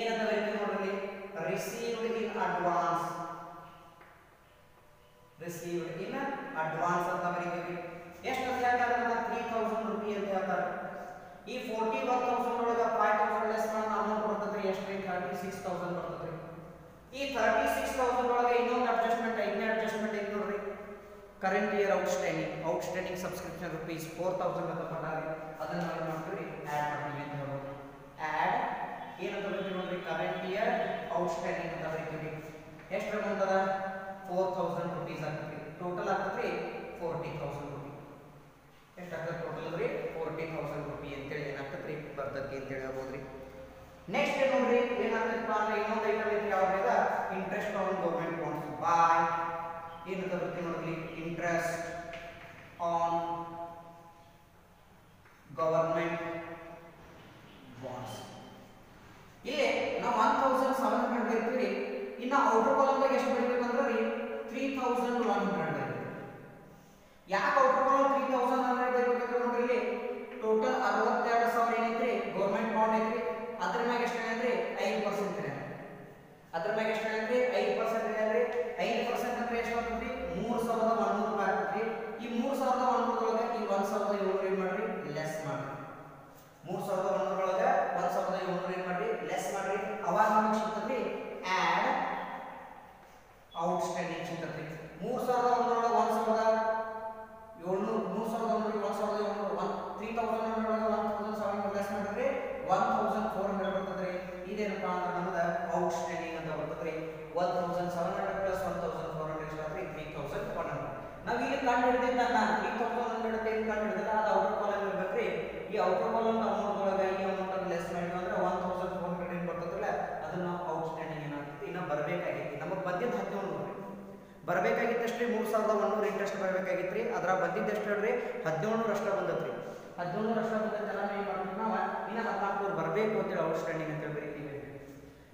ಏನಂತ ಬರೀತೀವಿ ನೋಡ್ರಿ received in advance ಅಂತ ಬರೀತೀವಿ ಎಷ್ಟು ಅಂತ ಹೇಳ್ತಾರೆ 3000 ರೂಪಾಯಿ ಅಂತ ಹೇಳ್ತಾರೆ ಈ 41000 ಒಳಗ 5000 ಲೆಸ್ ಮಾಡಿದ ಅಮೌಂಟ್ ಬರ್ತದ್ರಿ ಎಷ್ಟು 36000 ಬರ್ತದ್ರಿ ಈ 36000 ಒಳಗೆ ಇನ್ನೊಂದು ಅಡ್ಜಸ್ಟ್ಮೆಂಟ್ ಐದನೇ ಅಡ್ಜಸ್ಟ್ಮೆಂಟ್ ಐತಿ ನೋಡ್ರಿ current year outstanding subscription rupees 4000 ಅಂತ ಕೊಟ್ಟಾರೆ ಅದನ್ನ ನಾವು ಮಾಡ್ತೀವಿ ಆಡ್ ಮಾಡ್ತೀವಿ ಅಂತ ಹೇಳ್ಬೋದು ಆಡ್ ಏನಂತ ಬರೀತೀವಿ ನೋಡ್ರಿ ಕರೆಂಟ್ ಇಯರ್ ಔಟ್ಸ್ಟ್ಯಾಂಡಿಂಗ್ ಅಂತ ಬರೀತೀವಿ ಎಷ್ಟು ಅಮೌಂಟ್ ಅದ 4000 ರೂಪೀಸ್ ಆಗ್ತದೆ ಟೋಟಲ್ ಆಗ್ತದೆ 40000 ರೂಪಾಯಿ ಎಷ್ಟು ಆಗ್ತದೆ ಟೋಟಲ್ ಅಂದ್ರೆ 40000 ರೂಪಾಯಿ ಅಂತ ಹೇಳಿ ಏನಾಗ್ತದೆ ಬರ್ತದೆ ಅಂತ ಹೇಳಿ ಹೇಳ್ಬೋದ್ರಿ ನೆಕ್ಸ್ಟ್ ನೋಡ್ರಿ ಏನಾಗ್ತದಪ್ಪ ಅಂದ್ರೆ ಇನ್ನೊಂದು ಐಟಮ್ ಐತಿ ಯಾವ್ದು ಇಂಟ್ರೆಸ್ಟ್ ಆನ್ ಗವರ್ನಮೆಂಟ್ ಬಾಂಡ್ಸ್ ಬಾಯ್ ಏನಂತ ಬರ್ತೀವಿ ನೋಡ್ರಿ ಇಂಟ್ರೆಸ್ಟ್ ಆನ್ ಗವರ್ನಮೆಂಟ್ ಬಾಂಡ್ಸ್ ಇಲ್ಲಿ ನಾವು 1700 ಬರೀತೀವಿ ಇನ್ನು ಔಟರ್ ಕಾಲಮ್ದಾಗ ಎಷ್ಟು ಬರೀಬೇಕಂದ್ರೆ ರೀ 3100 ಬರೀತೀವಿ ಯಾಕೆ ಔಟರ್ ಕಾಲಮ್ 3100 ಬರೀಬೇಕಂದ್ರೆ ನೋಡ್ರಿ ಇಲ್ಲಿ ಟೋಟಲ್ 62000 ಏನೈತ್ರಿ ಗವರ್ನಮೆಂಟ್ ಬಾಂಡ್ ಐತ್ರಿ ಅದ್ರ ಮ್ಯಾಗ ಎಷ್ಟು ಏನಂದ್ರೆ 5% ಇದೆ ಅದ್ರ ಮ್ಯಾಗ ಎಷ್ಟು ಏನಂದ್ರೆ 5% ಇದೆ 5% ಅಂದ್ರೆ ಎಷ್ಟು ಆಗ್ತದೆ 3100 ರೂಪಾಯಿ ಆಗ್ತದೆ ಈ 3100 ಒಳಗೆ ಈ 1700 ಏನು ಮಾಡ್ರಿ ಲೆಸ್ ಮಾಡ್ರಿ 3100 ಒಳಗೆ 1700 ಏನು ಮಾಡ್ರಿ ಲೆಸ್ ಮಾಡ್ರಿ ಅವಾಗ ನಮಗೆ ಸಿಗ್ತದೆ ಆಡ್ ಔಟ್ಸ್ಟ್ಯಾಂಡಿಂಗ್ ಸಿಗ್ತದೆ 3100 ಒಳಗೆ 1700 ಲೆಸ್ ಮಾಡಿದ್ರೆ 1400 ಬರ್ತದೆ ಇದೇನಪ್ಪ ಅಂದ್ರೆ ನಮ್ಮದ ಔಟ್ಸ್ಟ್ಯಾಂಡಿಂಗ್ ಅಂತ ಬರ್ತದೆ 1700 ಪ್ಲಸ್ 1400 ಎಷ್ಟಾದ್ರೆ 3100 ನಾವು ಇಲ್ಲಿ ಕಂಡು ಹಿಡಿದಿದ್ದ ನಾನು 3100 ಅಂತ ಏನು ಕಂಡು ಹಿಡಿದಿಲ್ಲ ಅದು ಔಟರ್ ಕಾಲಮ್ ಇರಬೇಕ್ರಿ ಈ ಔಟರ್ ಕಾಲಮ್ ಅಮೌಂಟ್ ಒಳಗೆ ಈ ಅಮೌಂಟ್ ಅನ್ನು ಲೆಸ್ ಮಾಡಿದ್ವಿ ಅಂದ್ರೆ 1400 ಏನು ಬರ್ತದಲ್ಲ ಅದನ್ನ ನಾವು ಔಟ್ಸ್ಟ್ಯಾಂಡಿಂಗ್ ಏನಾಗ್ತದೆ ಇನ್ನು ಬರಬೇಕಾಗಿತ್ತು ನಮಗೆ ಬಂದಿದ್ದು 17 ಬರಬೇಕಾಗಿತ್ತಷ್ಟೇ 3100 ಇಂಟ್ರೆಸ್ಟ್ ಬರಬೇಕಾಗಿತ್ತು ಅದರ ಬಂದಿದ್ದು ಎಷ್ಟು ಹೇಳ್ರಿ 17 ಅಷ್ಟ ಬಂದತ್ರಿ 17 ಅಷ್ಟ ಬಂದದ್ದೆಲ್ಲ ಏನು ಮಾಡ್ತೀವಿ ನಾವು ಇನ್ನು 14 ಬರಬೇಕು ಅಂತೇಳಿ ಔಟ್ಸ್ಟ್ಯಾಂಡಿಂಗ್ ಅಂತ ಬರೀತೀವಿ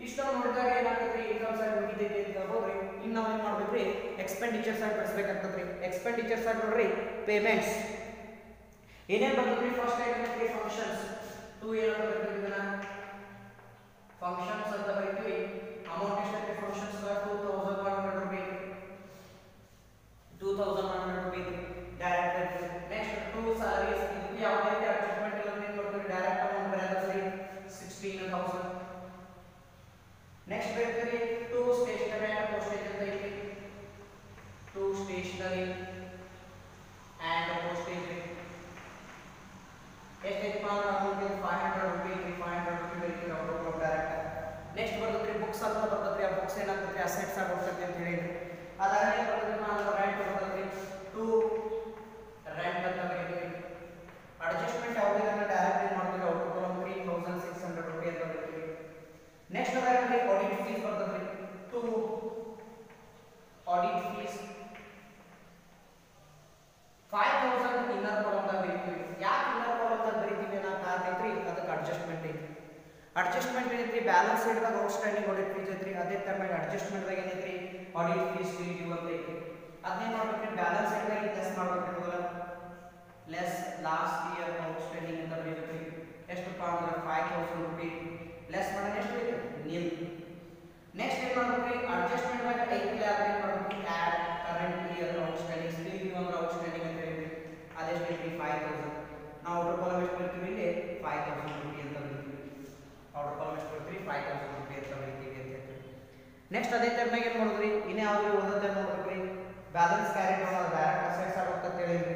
ಇಷ್ಟನ್ನು ನೋಡಿದಾಗ ಏನಾಗ್ತದ್ರಿ ಇನ್ಕಮ್ ಸೈಡ್ ಮುಗಿದೈತಿ ಅಂತ ಹೇಳ್ಬೋದ್ರಿ ಇನ್ನು ನಾವು ಏನು ಮಾಡ್ಬೇಕ್ರಿ ಎಕ್ಸ್ಪೆಂಡಿಚರ್ ಸೈಡ್ ಬಳಸಬೇಕಾಗ್ತದ್ರಿ ಎಕ್ಸ್ಪೆಂಡಿಚರ್ ಸೈಡ್ ನೋಡ್ರಿ ಪೇಮೆಂಟ್ಸ್ ಏನೇನು ಬರ್ತದ್ರಿ ಫಸ್ಟ್ ಏನಂದ್ರೆ ಫಂಕ್ಷನ್ಸ್ 2 ಏನು ಬರ್ತದ್ರಿ ಇದನ್ನ ಫಂಕ್ಷನ್ಸ್ ಅಂತ ಬರೀತೀವಿ ಅಮೌಂಟ್ ಎಷ್ಟೈತಿ ಫಂಕ್ಷನ್ಸ್ 2100 ರೂಪಾಯಿ 2100 ರೂಪಾಯಿ ಡೈರೆಕ್ಟ್ ನೆಕ್ಸ್ಟ್ 2 ಸ್ಯಾಲರೀಸ್ ಇದಕ್ಕೆ ಯಾವುದೇ ರೀತಿ ಅಡ್ಜಸ್ಟ್ಮೆಂಟ್ ಇಲ್ಲ ಏನು ಬರ್ತದೆ ಡೈರೆಕ್ಟ್ ಅಮೌಂಟ್ ಬರೆಯೋದ್ರಿ 16000 ನೆಕ್ಸ್ಟ್ ಬರ್ತದೆ 2 ಸ್ಟೇಷನರಿ ಅಂಡ್ ಪೋಸ್ಟೇಜ್ ಅಂತ ಐತಿ 2 ಸ್ಟೇಷನರಿ ಅಂಡ್ ಪೋಸ್ಟೇಜ್ ಎಷ್ಟೈತಪ್ಪ ಅಂದ್ರೆ ಅಮೌಂಟ್ 500 ರೂಪಾಯಿ 500 ರೂಪಾಯಿ ಬರೀತೀವಿ ನಾವು ಡೈರೆಕ್ಟ್ ನೆಕ್ಸ್ಟ್ ಬರ್ತದ್ರಿ ಬುಕ್ಸ್ ಅಂತ ಬರ್ತದ್ರಿ ಆ ಬುಕ್ಸ್ ಏನಾಗ್ತದೆ ಅಸೆಟ್ಸ್ ಆಗಿ ಹೋಗ್ತದೆ ಅಂತ ಹೇಳಿದ್ರಿ ಅದಾದ್ರೆ ಬರ್ತದಪ್ಪ ಅಂದ್ರೆ ರೆಂಟ್ ಬರ್ತದ್ರಿ 2 ರೆಂಟ್ ಅಂತ ಬರೀತೀವಿ ಅಡ್ಜಸ್ಟ್ಮೆಂಟ್ ಯಾವುದೇ ಡೈರೆಕ್ಟ್ ಏನು ಮಾಡ್ತೀವಿ ಔಟರ್ ಕಾಲಮ್ 3600 ರೂಪಾಯಿ ಅಂತ ಬರೀತೀವಿ ನೆಕ್ಸ್ಟ್ ಅದಾದ್ರೆ ಆಡಿಟ್ ಫೀಸ್ ಬರ್ತದ್ರಿ 2 ಆಡಿಟ್ ಫೀಸ್ ಅಡ್ಜಸ್ಟ್ಮೆಂಟ್ ಏನೈತ್ರಿ ಬ್ಯಾಲೆನ್ಸ್ ಶೀಟ್ದಾಗ ಔಟ್ಸ್ಟ್ಯಾಂಡಿಂಗ್ ಆಡಿಟ್ ಫೀಸ್ ಐತ್ರಿ ಅದೇ ತರ ಅಡ್ಜಸ್ಟ್ಮೆಂಟ್ದಾಗ ಏನೈತ್ರಿ ಆಡಿಟ್ ಫೀಸ್ ಡ್ಯೂ ಅಂತ ಐತಿ ಅದನ್ನೇ ಮಾಡ್ಬೇಕ್ರಿ ಬ್ಯಾಲೆನ್ಸ್ ಶೀಟ್ದಾಗ ಲೆಸ್ ಮಾಡ್ಬೇಕ್ರಿ ಮೊದಲ ಲೆಸ್ ಲಾಸ್ಟ್ ಇಯರ್ ಔಟ್ಸ್ಟ್ಯಾಂಡಿಂಗ್ ಅಂತ ಬರೀಬೇಕ್ರಿ ಎಷ್ಟಪ್ಪ ಅಂದ್ರೆ 5000 ರೂಪಾಯಿ ಲೆಸ್ ಮಾಡೋಣ ಎಷ್ಟು ಐತಿ ನಿಲ್ ನೆಕ್ಸ್ಟ್ ಏನು ಮಾಡ್ಬೇಕ್ರಿ ಅಡ್ಜಸ್ಟ್ಮೆಂಟ್ ದಾಗ ಐತಿ ಯಾವ್ದು ಮಾಡ್ಬೇಕ್ರಿ add current year outstanding still due ಅಂದ್ರೆ ಔಟ್ಸ್ಟ್ಯಾಂಡಿಂಗ್ ಅಂತ ಹೇಳ್ತೀವಿ ಅದೆಷ್ಟು ಐತಿ 5000 ನಾವು ಔಟರ್ ಕಾಲಮ್ ಎಷ್ಟು ಬರ್ತೀವಿ ಇಲ್ಲಿ 5000 ರೂಪಾಯಿ ಅಂತ ಬರೀತೀವಿ ಔಟರ್ ಕಾಲಮ್ ಎಷ್ಟು ಬರ್ತೀವಿ 5000 ರೂಪಾಯಿ ಅಂತ ಬರೀತೀವಿ ಅಂತ ಹೇಳ್ತೀವಿ ನೆಕ್ಸ್ಟ್ ಅದೇ ತರನಾಗ ಏನು ಮಾಡೋದ್ರಿ ಇನ್ನೇ ಯಾವ್ದು ಓದತ್ತೆ ನೋಡ್ಬೇಕ್ರಿ ಬ್ಯಾಲೆನ್ಸ್ ಕ್ಯಾರಿ ಮಾಡೋದು ಡೈರೆಕ್ಟ್ ಅಸೆಟ್ಸ್ ಆಗುತ್ತೆ ಅಂತ ಹೇಳಿದ್ರಿ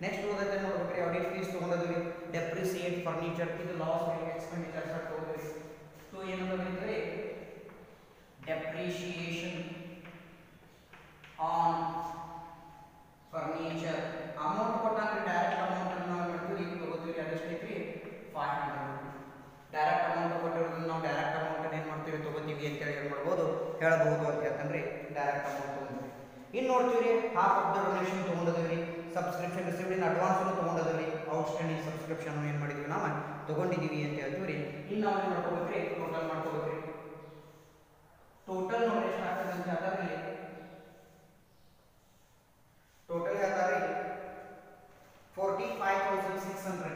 ನೆಕ್ಸ್ಟ್ ಓದತ್ತೆ ನೋಡ್ಬೇಕ್ರಿ ಆಡಿಟ್ ಫೀಸ್ ತಗೊಂಡದ್ರಿ ಡೆಪ್ರಿಸಿಯೇಟ್ ಫರ್ನಿಚರ್ ಇದು ಲಾಸ್ ಎಕ್ಸ್ಪೆಂಡಿಚರ್ಸ್ ಅಂತ ಹೋಗ್ರಿ ಸೊ ಏನಂತ ಬರೀತೀವಿ ಡೆಪ್ರಿಸಿಯೇಷನ್ ಆನ್ ಫರ್ನಿಚರ್ ಅಮೌಂಟ್ ಕೊಟ್ಟಾಂದ್ರೆ ಡೈರೆಕ್ಟ್ ಅಮೌಂಟ್ ಅನ್ನು ನಾವು ಮಾಡ್ತೀವಿ ಈಗ ತಗೋತೀವಿ ಅದೆಷ್ಟು ಐತ್ರಿ 500 ಡೈರೆಕ್ಟ್ ಅಮೌಂಟ್ ಕೊಟ್ಟಿರೋದನ್ನ ನಾವು ಡೈರೆಕ್ಟ್ ಅಮೌಂಟ್ ಅನ್ನು ಏನು ಮಾಡ್ತೀವಿ ತಗೋತೀವಿ ಅಂತ ಹೇಳಿ ಏನು ಮಾಡ್ಬೋದು ಹೇಳಬಹುದು ಅಂತ ಯಾಕಂದ್ರೆ ಡೈರೆಕ್ಟ್ ಅಮೌಂಟ್ ತಗೊಂಡ್ರಿ ಇನ್ನು ನೋಡ್ತೀವಿ ಹಾಫ್ ಆಫ್ ದ ಡೊನೇಷನ್ ತಗೊಂಡಿದ್ದೀವಿ ಸಬ್ಸ್ಕ್ರಿಪ್ಷನ್ ರಿಸೀವ್ಡ್ ಇನ್ ಅಡ್ವಾನ್ಸ್ ಅನ್ನು ತಗೊಂಡಿದ್ದೀವಿ ಔಟ್ಸ್ಟ್ಯಾಂಡಿಂಗ್ ಸಬ್ಸ್ಕ್ರಿಪ್ಷನ್ ಏನು ಮಾಡಿದೀವಿ ನಾವು ತಗೊಂಡಿದ್ದೀವಿ ಅಂತ ಹೇಳ್ತೀವಿ ಇನ್ನು ನಾವು ಏನು ಮಾಡ್ಕೋಬೇಕ್ರಿ ಟೋಟಲ್ ಮಾಡ್ಕೋಬೇಕ್ರಿ ಟೋಟಲ್ ನೋಡಿ ಎಷ್ಟು ಆಗ್ತದೆ ಅಂತ ಅದರಲ್ಲಿ ಟೋಟಲ್ ಯಾವ್ದಾರಿ 45,600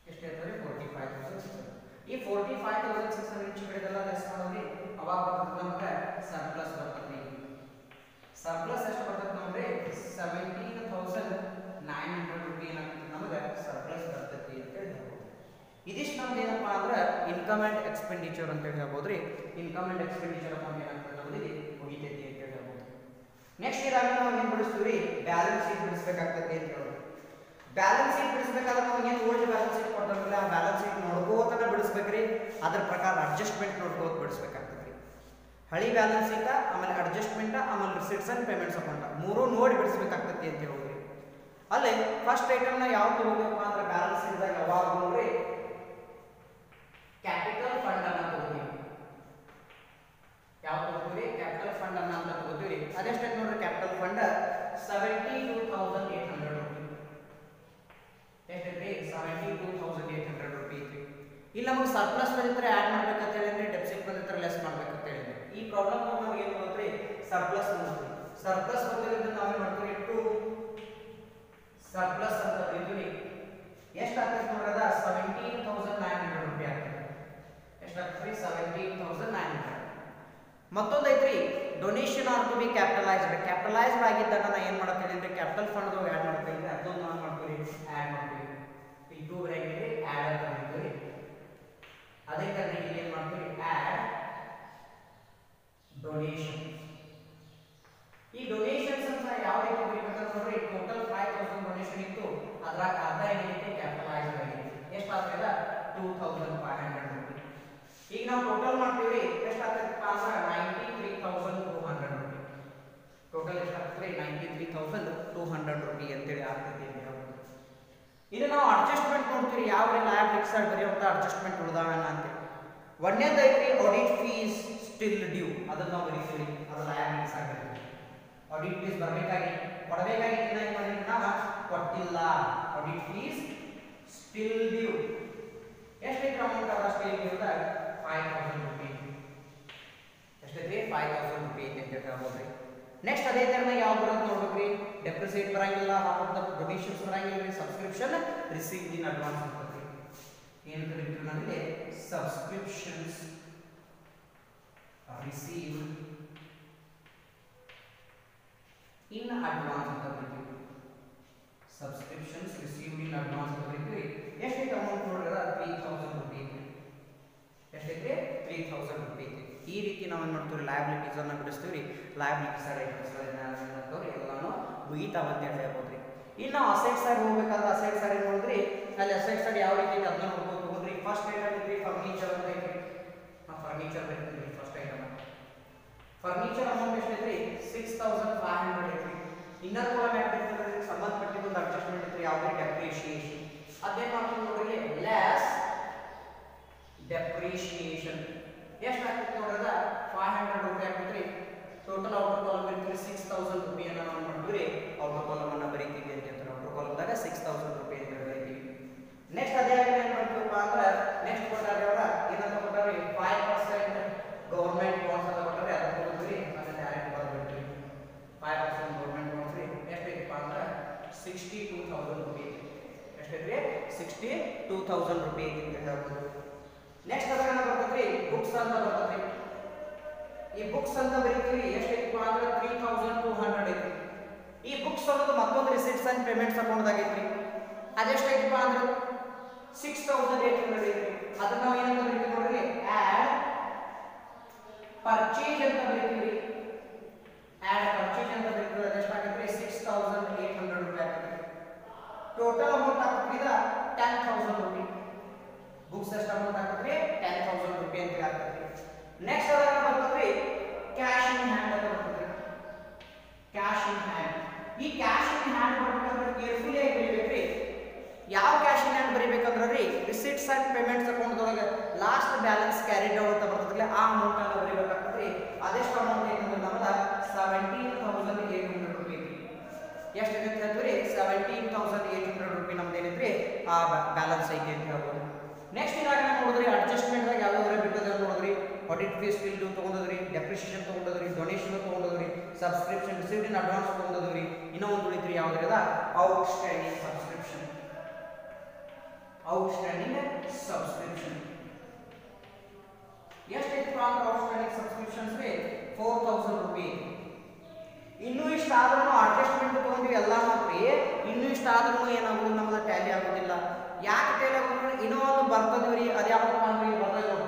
ಎಷ್ಟು ಹೇಳ್ತಾರೆ 45,600 ಈ 45,600 ಇಂಚ್ ಕಡೆದೆಲ್ಲ ಲೆಸ್ ಮಾಡೋದ್ರಿ ಅವಾಗ ಬರ್ತದೆ ನಮಗೆ ಸರ್ಪ್ಲಸ್ ಬರ್ತದೆ ಸರ್ಪ್ಲಸ್ ಎಷ್ಟು ಬರ್ತದೆ ನೋಡ್ರಿ 17,900 ರೂಪಾಯಿ ಏನಾಗ್ತದೆ ನಮಗೆ ಸರ್ಪ್ಲಸ್ ಬರ್ತೈತಿ ಅಂತ ಹೇಳ್ಬೋದು ಇದಿಷ್ಟು ನಮ್ದು ಏನಪ್ಪಾ ಅಂದ್ರೆ ಇನ್ಕಮ್ ಅಂಡ್ ಎಕ್ಸ್ಪೆಂಡಿಚರ್ ಅಂತ ಹೇಳಿ ಹೇಳ್ಬೋದ್ರಿ ಇನ್ಕಮ್ ಅಂಡ್ ಎಕ್ಸ್ಪೆಂಡಿಚರ್ ಅಮೌಂಟ್ ಏನಾಗ್ತದೆ ನಮ್ದು ಮುಗಿತೈತಿ ಅಂತ ಹೇಳಿ ಹೇಳ್ಬೋದು ನೆಕ್ಸ್ಟ್ ಇದಾಗ ನಾವು ಏನು ಬಿಡಿಸ್ತೀವಿ ಬ್ಯಾಲೆನ್ಸ್ ಶೀಟ್ ಬಿಡಿಸ್ಬೇಕಾಗ್ತದೆ ಅಂತ ಹೇಳೋದು ಬ್ಯಾಲೆನ್ಸ್ ಶೀಟ್ ಬಿಡಿಸ್ಬೇಕಾದ್ರೆ ನಾವು ಏನು ಓಲ್ಡ್ ಬ್ಯಾಲೆನ್ಸ್ ಶೀಟ್ ಕೊಟ್ಟಿರಲಿಲ್ಲ ಆ ಬ್ಯಾಲೆನ್ಸ್ ಶೀಟ್ ನೋಡ್ಕೋತಾನೆ ಬಿಡಿಸ್ಬೇಕ್ರಿ ಅದ್ರ ಪ್ರಕಾರ ಅಡ್ಜಸ್ಟ್ಮೆಂಟ್ ನೋಡ್ಕೋತ ಬಿಡಿಸ್ಬೇಕಾಗ್ತದೆ ಹಳಿ ಬ್ಯಾಲೆನ್ಸ್ ಶೀಟ್ ಆಮೇಲೆ ಅಡ್ಜಸ್ಟ್ಮೆಂಟ್ ಆಮೇಲೆ ರಿಸಿಟ್ಸ್ ಅಂಡ್ ಪೇಮೆಂಟ್ಸ್ ಅಕೌಂಟ್ ಮೂರು ನೋಡಿ ಬಿಡಿಸ್ಬೇಕಾಗ್ತದೆ ಅಂತ ಹೇಳೋದ್ರಿ ಅಲ್ಲೇ ಫಸ್ಟ್ ಐಟಮ್ನ ಯಾವ್ದು ತಗೋಬೇಕಪ್ಪ ಅಂದ್ರೆ ಬ್ಯಾಲೆನ್ಸ್ ಶೀಟ್ದಾಗ ಯಾವಾಗ ನೋಡ್ರಿ ಕ್ಯಾಪಿಟಲ್ ಫಂಡ್ ಅನ್ನ ತಗೋತೀವಿ ಯಾವ ತಗೋತೀವಿ ಕ್ಯಾಪಿಟಲ್ ಫಂಡ್ ಅನ್ನ ಅಂತ ತಗೋತೀವಿ ಅದೆಷ್ಟೈತೆ ನೋಡ್ರಿ ಕ್ಯಾಪಿಟಲ್ ಫಂಡ್ 72,800 ರೂಪಾಯಿ ಎಷ್ಟೈತ್ರಿ 72,800 ರೂಪಾಯಿ ಐತ್ರಿ ಇಲ್ಲಿ ನಮಗೆ ಸರ್ಪ್ಲಸ್ ಬಂದಿದ್ರೆ ಆಡ್ ಮಾಡ್ಬೇಕಂತ ಹೇಳಿದ್ರೆ ಡೆಫಿಸಿಟ್ ಬಂದಿದ್ರೆ ಲೆಸ್ ಮಾಡ್ಬೇಕಂತ ಹೇಳಿದ್ರೆ ಈ ಪ್ರಾಬ್ಲಮ್ ನಮಗೆ ಏನು ಬರುತ್ತೆ ಸರ್ಪ್ಲಸ್ ಬಂದಿದೆ ಸರ್ಪ್ಲಸ್ ಬಂದಿರೋದ್ರಿಂದ ನಾವು ಏನು ಮಾಡ್ತೀವಿ ಟು ಸರ್ಪ್ಲಸ್ ಅಂತ ಬರೀತೀವಿ ಎಷ್ಟು ಆಗ್ತದೆ ನೋಡ್ರಿ ಅದ 17,900 ರೂಪಾಯಿ ಆಗ್ತದೆ ಎಷ್ಟು ಆಗ್ತದೆ 17,900 ಮತ್ತೊಂದು ಐತ್ರಿ donation are to be capitalised ಆಗಿದ್ದನ್ನ ನಾ ಏನು ಮಾಡ್ತೀನಿ ಅಂದ್ರೆ ಕ್ಯಾಪಿಟಲ್ ಫಂಡ್ ಆ್ಯಡ್ ಮಾಡ್ತೀನಿ ಅದೊಂದು ನಾವು ಮಾಡ್ತೀವಿ ಆ್ಯಡ್ ಮಾಡ್ತೀವಿ ಈ ಟೂ ಬ್ರ್ಯಾಕೆಟ್ ಆ್ಯಡ್ ಅಂತ ಮಾಡ್ತೀವಿ ಅದೇ ಕಾರಣ ಇಲ್ಲಿ ಏನು ಮಾಡ್ತೀವಿ ಆ್ಯಡ್ ಡೊನೇಷನ್ ಈ ಡೊನೇಷನ್ಸ್ ಅಂತ ಯಾವ ರೀತಿ ಬರೀಬೇಕಂತ ನೋಡ್ರಿ ಟೋಟಲ್ 5,000 ಡೊನೇಷನ್ ಇತ್ತು ಅದ್ರಾಗ ಅರ್ಧ ಏನೈತೆ ಕ್ಯಾಪಿಟಲೈಸ್ಡ್ ಆಗಿದೆ ಎಷ್ಟು ಆಗ್ತದ 2,500 ರೂಪಾಯಿ ಈಗ ನಾವು ಟೋಟಲ್ ಮಾಡ್ತೀವಿ ಎಷ್ಟು ಆಗ್ತದಪ್ಪ ಅಂದ್ರೆ 93,200 ರೂಪಾಯಿ ಟೋಟಲ್ ಎಷ್ಟು ಆಗ್ತದೆ 93,200 ರೂಪಾಯಿ ಅಂತೇಳಿ ಆಗ್ತದೆ ಇನ್ನು ನಾವು ಅಡ್ಜಸ್ಟ್ಮೆಂಟ್ ನೋಡ್ತೀವಿ ಯಾವ ಲ್ಯಾಬ್ ಫಿಕ್ಸಡ್ ಬರೆಯುವಂಥ ಅಡ್ಜಸ್ಟ್ಮೆಂಟ್ ಉದಾಹರಣೆ ಅಂತೇಳಿ ಒಂದೇದು ಐತ್ರಿ ಆಡಿಟ್ ಫೀಸ್ ಸ್ಟಿಲ್ ಡ್ಯೂ ಅದನ್ನ ನಾವು ಬರೀತೀವಿ ಅದು ಲ್ಯಾಬ್ ಫಿಕ್ಸ್ ಆಗಿರುತ್ತೆ ಆಡಿಟ್ ಫೀಸ್ ಕೊಡಬೇಕಾಗಿತ್ತು ಏನು ಮಾಡಿದ್ವಿ ನಾವು ಕೊಟ್ಟಿಲ್ಲ ಆಡಿಟ್ ಫೀಸ್ ಸ್ಟಿಲ್ ಡ್ಯೂ ಎಷ್ಟೈತೆ ಅಮೌಂಟ್ ಅದ ಸ್ಟಿಲ್ ಡ್ಯೂ 5,000 ರೂಪಾಯಿ ಎಷ್ಟೈತ್ರಿ 5,000 ರೂಪಾಯಿ ಐತೆ ಅಂತ ಹೇಳ್ಬೋದ್ರಿ ನೆಕ್ಸ್ಟ್ ಅದೇ ತರನ ಯಾವ ಬರೋದು ನೋಡ್ಬೇಕ್ರಿ ಡೆಪ್ರಿಸಿಯೇಟ್ ಬರಂಗಿಲ್ಲ ಹಾಫ್ ಆಫ್ ದ ಡೊನೇಷನ್ಸ್ ಬರಂಗಿಲ್ಲ ಸಬ್ಸ್ಕ್ರಿಪ್ಷನ್ ರಿಸೀವ್ಡ್ ಇನ್ ಅಡ್ವಾನ್ಸ್ ಅಂತಂದ್ರೆ ಏನು ಕರೀತೀವಿ ನಮಗೆ ಸಬ್ಸ್ಕ್ರಿಪ್ಷನ್ಸ್ ರಿಸೀವ್ಡ್ ಇನ್ ಅಡ್ವಾನ್ಸ್ ಅಂತ ಬರೀತೀವಿ ಸಬ್ಸ್ಕ್ರಿಪ್ಷನ್ಸ್ ರಿಸೀವ್ಡ್ ಇನ್ ಅಡ್ವಾನ್ಸ್ ಅಂತ ಬರೀತೀವಿ ಎಷ್ಟೈತೆ ಅಮೌಂಟ್ ನೋಡಿದ್ರೆ 3,000 ರೂಪಾಯಿ ಎಷ್ಟೈತೆ 3,000 ರೂಪಾಯಿ ಈ ರೀತಿ ನಾವು ಏನು ಮಾಡ್ತೀವಿ ಲಯಬಿಲಿಟೀಸ್ ಅನ್ನು ಬಿಡಿಸ್ತೀವಿ ಲಯಬಿಲಿಟಿ ಸೈಡ್ ಐಟಮ್ಸ್ ಎಲ್ಲಾನು ಮುಗಿತಾವ ಅಂತ ಹೇಳಿ ಹೇಳ್ಬೋದ್ರಿ ಇನ್ನು ನಾವು ಅಸೆಟ್ ಸೈಡ್ ಹೋಗ್ಬೇಕಾದ್ರೆ ಅಸೆಟ್ ಸೈಡ್ ಏನು ನೋಡಿದ್ರಿ ಅಲ್ಲಿ ಅಸೆಟ್ ಸೈಡ್ ಯಾವ ರೀತಿ ಅದನ್ನ ನೋಡ್ಕೊಂಡು ತಗೊಂಡ್ರಿ ಫಸ್ಟ್ ಐಟಮ್ ಐತ್ರಿ ಫರ್ನಿಚರ್ ಅಂತ ಐತ್ರಿ ಫರ್ನಿಚರ್ ಬರೀತೀವಿ ಫಸ್ಟ್ ಐಟಮ್ ಫರ್ನಿಚರ್ ಅಮೌಂಟ್ ಎಷ್ಟೈತ್ರಿ 6,500 ಐತ್ರಿ ಇನ್ನೊಂದು ಕಾಲಮ್ ಯಾಕೆ ಸಂಬಂಧಪಟ್ಟಿದ್ದು ಒಂದು ಅಡ್ಜಸ್ಟ್ಮೆಂಟ್ ಐತ್ರಿ ಯಾವುದೇ ಡೆಪ್ರಿಷಿಯೇಷನ್ ಅದೇನು ಮಾಡ್ತೀವಿ ನೋಡ್ರಿ ಲೆಸ್ ಡೆಪ್ರಿಷಿಯೇಷನ್ ಎಷ್ಟು ಆಗ್ತದೆ ನೋಡ್ರದ 500 ರೂಪಾಯಿ ಆಗ್ತೈತ್ರಿ. ಟೋಟಲ್ ಔಟರ್ ಕಾಲಮ್ ಬರೀತೀವಿ 6000 ರೂಪಾಯಿಯನ್ನ ನಾವು ಮಾಡ್ತೀವಿ ಔಟರ್ ಕಾಲಮ್ ಅನ್ನ ಬರೀತೀವಿ ಅಂತ ಹೇಳ್ತಾರೆ. ಔಟರ್ ಕಾಲಮ್ದಾಗ 6000 ರೂಪಾಯಿ ಅಂತ ಬರೀತೀವಿ. ನೆಕ್ಸ್ಟ್ ಅದೇ ಏನ್ ಮಾಡ್ತೀವಪ್ಪ ಅಂದ್ರೆ ನೆಕ್ಸ್ಟ್ ಕೊಟ್ಟಾರೆ ಅವರ ಏನಂತ ಕೊಟ್ಟಾರೆ 5% ಗವರ್ನಮೆಂಟ್ ಬಾಂಡ್ಸ್ ಅಂತ ಕೊಟ್ಟಾರೆ ಅದನ್ನ ಕೊಡ್ತೀವಿ ಅದನ್ನ ಡೈರೆಕ್ಟ್ ಬರ್ಬಿಡ್ತೀವಿ. 5% ಗವರ್ನಮೆಂಟ್ ಬಾಂಡ್ಸ್ ರೀ ಎಷ್ಟೈತಪ್ಪ ಅಂದ್ರೆ 62000 ರೂಪಾಯಿ. ಎಷ್ಟೈತ್ರಿ 62000 ರೂಪಾಯಿ ಅಂತ ಹೇಳ್ಬೋದು. ನೆಕ್ಸ್ಟ್ ಅದನ್ನ ಬರ್ತೈತ್ರಿ ಬುಕ್ಸ್ ಅಂತ ಬರ್ತೈತ್ರಿ. ಈ ಬುಕ್ಸ್ ಅಂತ ಬರೀತೀವಿ ಎಷ್ಟೈತಪ್ಪ ಅಂದ್ರೆ 3200 ಐತಿ. ಈ ಬುಕ್ಸ್ ಅನ್ನೋದು ಮತ್ತೊಂದು ರಿಸಿಟ್ಸ್ ಅಂಡ್ ಪೇಮೆಂಟ್ಸ್ ಅಕೌಂಟ್ ದಾಗ ಐತಿ. ಅದೆಷ್ಟೈತಪ್ಪ ಅಂದ್ರೆ 6800 ಐತಿ. ಅದನ್ನ ನಾವು ಏನಂತ ಬರೀತೀವಿ ನೋಡ್ರಿ ಆಡ್ ಪರ್ಚೇಸ್ ಅಂತ ಬರೀತೀವಿ. ಆಡ್ ಪರ್ಚೇಸ್ ಅಂತ ಬರೀತೀವಿ. ಅದೆಷ್ಟಾಗುತ್ತೆ 6800 ರೂಪಾಯಿ ಆಗುತ್ತೆ. ಟೋಟಲ್ ಅಮೌಂಟ್ ಆಗ್ತದೆ 10000 ರೂಪಾಯಿ. ಬುಕ್ಸ್ ಎಷ್ಟು ಅಮೌಂಟ್ ಆಗ್ತದೆ 10000 ರೂಪಾಯಿ ಅಂತ ಆಗ್ತದೆ. ನೆಕ್ಸ್ಟ್ ಅದನ್ನ ಬರ್ತದೆ ಕ್ಯಾಶ್ ಇನ್ ಹ್ಯಾಂಡ್ ಅಂತ ಬರ್ತದೆ. Cash in hand. ಈ ಕ್ಯಾಶ್ ಇನ್ ಹ್ಯಾಂಡ್ ಬರಬೇಕಾದ್ರೆ ಕೇರ್ಫುಲಿ ಆಗಿ ಬರೀಬೇಕ್ರಿ. ಯಾವ ಕ್ಯಾಶ್ ಇನ್ ಹ್ಯಾಂಡ್ ಬರೀಬೇಕಂದ್ರೆ ರೀ ರಿಸಿಟ್ಸ್ ಅಂಡ್ ಪೇಮೆಂಟ್ಸ್ ಅಕೌಂಟ್ ಒಳಗೆ ಲಾಸ್ಟ್ ಬ್ಯಾಲೆನ್ಸ್ ಕ್ಯಾರಿಡ್ ಔಟ್ ಅಂತ ಬರ್ತದಲ್ಲ ಆ ಅಮೌಂಟ್ ಅನ್ನು ಬರೀಬೇಕಾಗ್ತದೆ. ಅದೆಷ್ಟು ಅಮೌಂಟ್ ಐತೆ ಅಂದ್ರೆ ನಮ್ಮದ 17800 ರೂಪಾಯಿ. ಎಷ್ಟು ಐತೆ ಅಂತ ಹೇಳ್ತೀವಿ 17800 ರೂಪಾಯಿ ನಮ್ದು ಏನೈತ್ರಿ ಆ ಬ್ಯಾಲೆನ್ಸ್ ಐತಿ ಅಂತ ಹೇಳ್ಬೋದು. ನೆಕ್ಸ್ಟ್ ಇದಾಗ ನೋಡಿದ್ರಿ ಅಡ್ಜಸ್ಟ್ಮೆಂಟ್ ದಾಗ ಯಾವ್ಯಾವ ಬಿಟ್ಟದ ನೋಡಿದ್ರಿ ಆಡಿಟ್ ಫೀಸ್ ಬಿಲ್ ತಗೊಂಡದ್ರಿ, ಡೆಪ್ರಿಸಿಯೇಷನ್ ತಗೊಂಡದ್ರಿ, ಡೊನೇಷನ್ ತಗೊಂಡದ್ರಿ, ಸಬ್ಸ್ಕ್ರಿಪ್ಷನ್ ರಿಸೀವ್ಡ್ ಇನ್ ಅಡ್ವಾನ್ಸ್ ತಗೊಂಡದ್ರಿ. ಇನ್ನೂ ಒಂದು ಉಳಿತ್ರಿ ಯಾವ್ದ್ರಿ ಅದ ಔಟ್ಸ್ಟ್ಯಾಂಡಿಂಗ್ ಸಬ್ಸ್ಕ್ರಿಪ್ಷನ್. ಔಟ್ಸ್ಟ್ಯಾಂಡಿಂಗ್ ಸಬ್ಸ್ಕ್ರಿಪ್ಷನ್ ಎಷ್ಟೈತಿ ಅಂದ್ರೆ ಔಟ್ಸ್ಟ್ಯಾಂಡಿಂಗ್ ಸಬ್ಸ್ಕ್ರಿಪ್ಷನ್ಸ್ ರೀ 4000 ರೂಪಾಯಿ. ಇನ್ನೂ ಇಷ್ಟ ಆದ್ರೂ ಅಡ್ಜಸ್ಟ್ಮೆಂಟ್ ತಗೊಂಡ್ವಿ ಎಲ್ಲ ಮಾಡ್ರಿ. ಇನ್ನೂ ಇಷ್ಟ ಆದ್ರೂ ಏನಾಗೋದು ನಮ್ದು ಟ್ಯಾಲಿ ಆಗೋದಿಲ್ಲ. ಯಾಕೆ ಟ್ಯಾಲಿ ಆಗೋದ್ರೆ ಇನ್ನೂ ಒಂದು ಬರ್ತದ್ರಿ ಅದು ಯಾವಪ್ಪ ಅಂದ್ರೆ ಬರ್ತದೆ ನೋಡಿ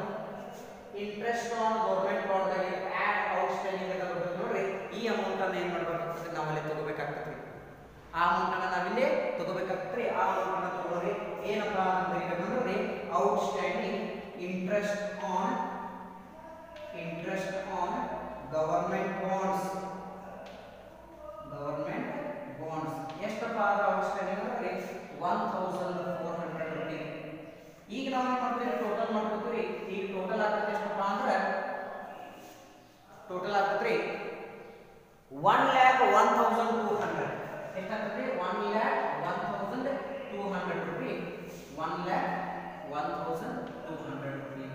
ಇಂಟ್ರೆಸ್ಟ್ ಆನ್ ಗವರ್ನಮೆಂಟ್ ಬಾಂಡ್ ದಾಗ ಆಡ್ ಔಟ್ಸ್ಟ್ಯಾಂಡಿಂಗ್ ಅಂತ ಬರ್ತದೆ ನೋಡ್ರಿ. ಈ ಅಮೌಂಟ್ ಅನ್ನ ಏನ್ ಮಾಡ್ಬೇಕಾಗ್ತದೆ ನಾವಲ್ಲಿ ತಗೋಬೇಕಾಗ್ತದೆ. ಆ ಅಮೌಂಟ್ ಅನ್ನ ನಾವಿಲ್ಲಿ ತಗೋಬೇಕಾಗ್ತದೆ. ಆ ಅಮೌಂಟ್ ಅನ್ನ ತಗೊಳ್ರಿ ಏನಪ್ಪ ಅಂತ ಹೇಳ್ಬೇಕಂದ್ರೆ outstanding interest on government bonds. Government bonds ಎಷ್ಟಪ್ಪ ಅಂದ್ರೆ ಔಟ್ಸ್ಟ್ಯಾಂಡಿಂಗ್ ಅಂದ್ರೆ 1400 ರೂಪಾಯಿ. ಈಗ ನಾವು ಏನು ಮಾಡ್ತೀವಿ ಟೋಟಲ್ ಮಾಡ್ಕೊತೀವಿ. ಈಗ ಟೋಟಲ್ ಆಗ್ತದೆ ಎಷ್ಟಪ್ಪ ಅಂದ್ರೆ ಟೋಟಲ್ ಆಗ್ತದ್ರಿ 1,01,200. ಎಷ್ಟಾಗ್ತದೆ 1,01,200 ರೂಪಾಯಿ. 1,01,200 ರೂಪಾಯಿ.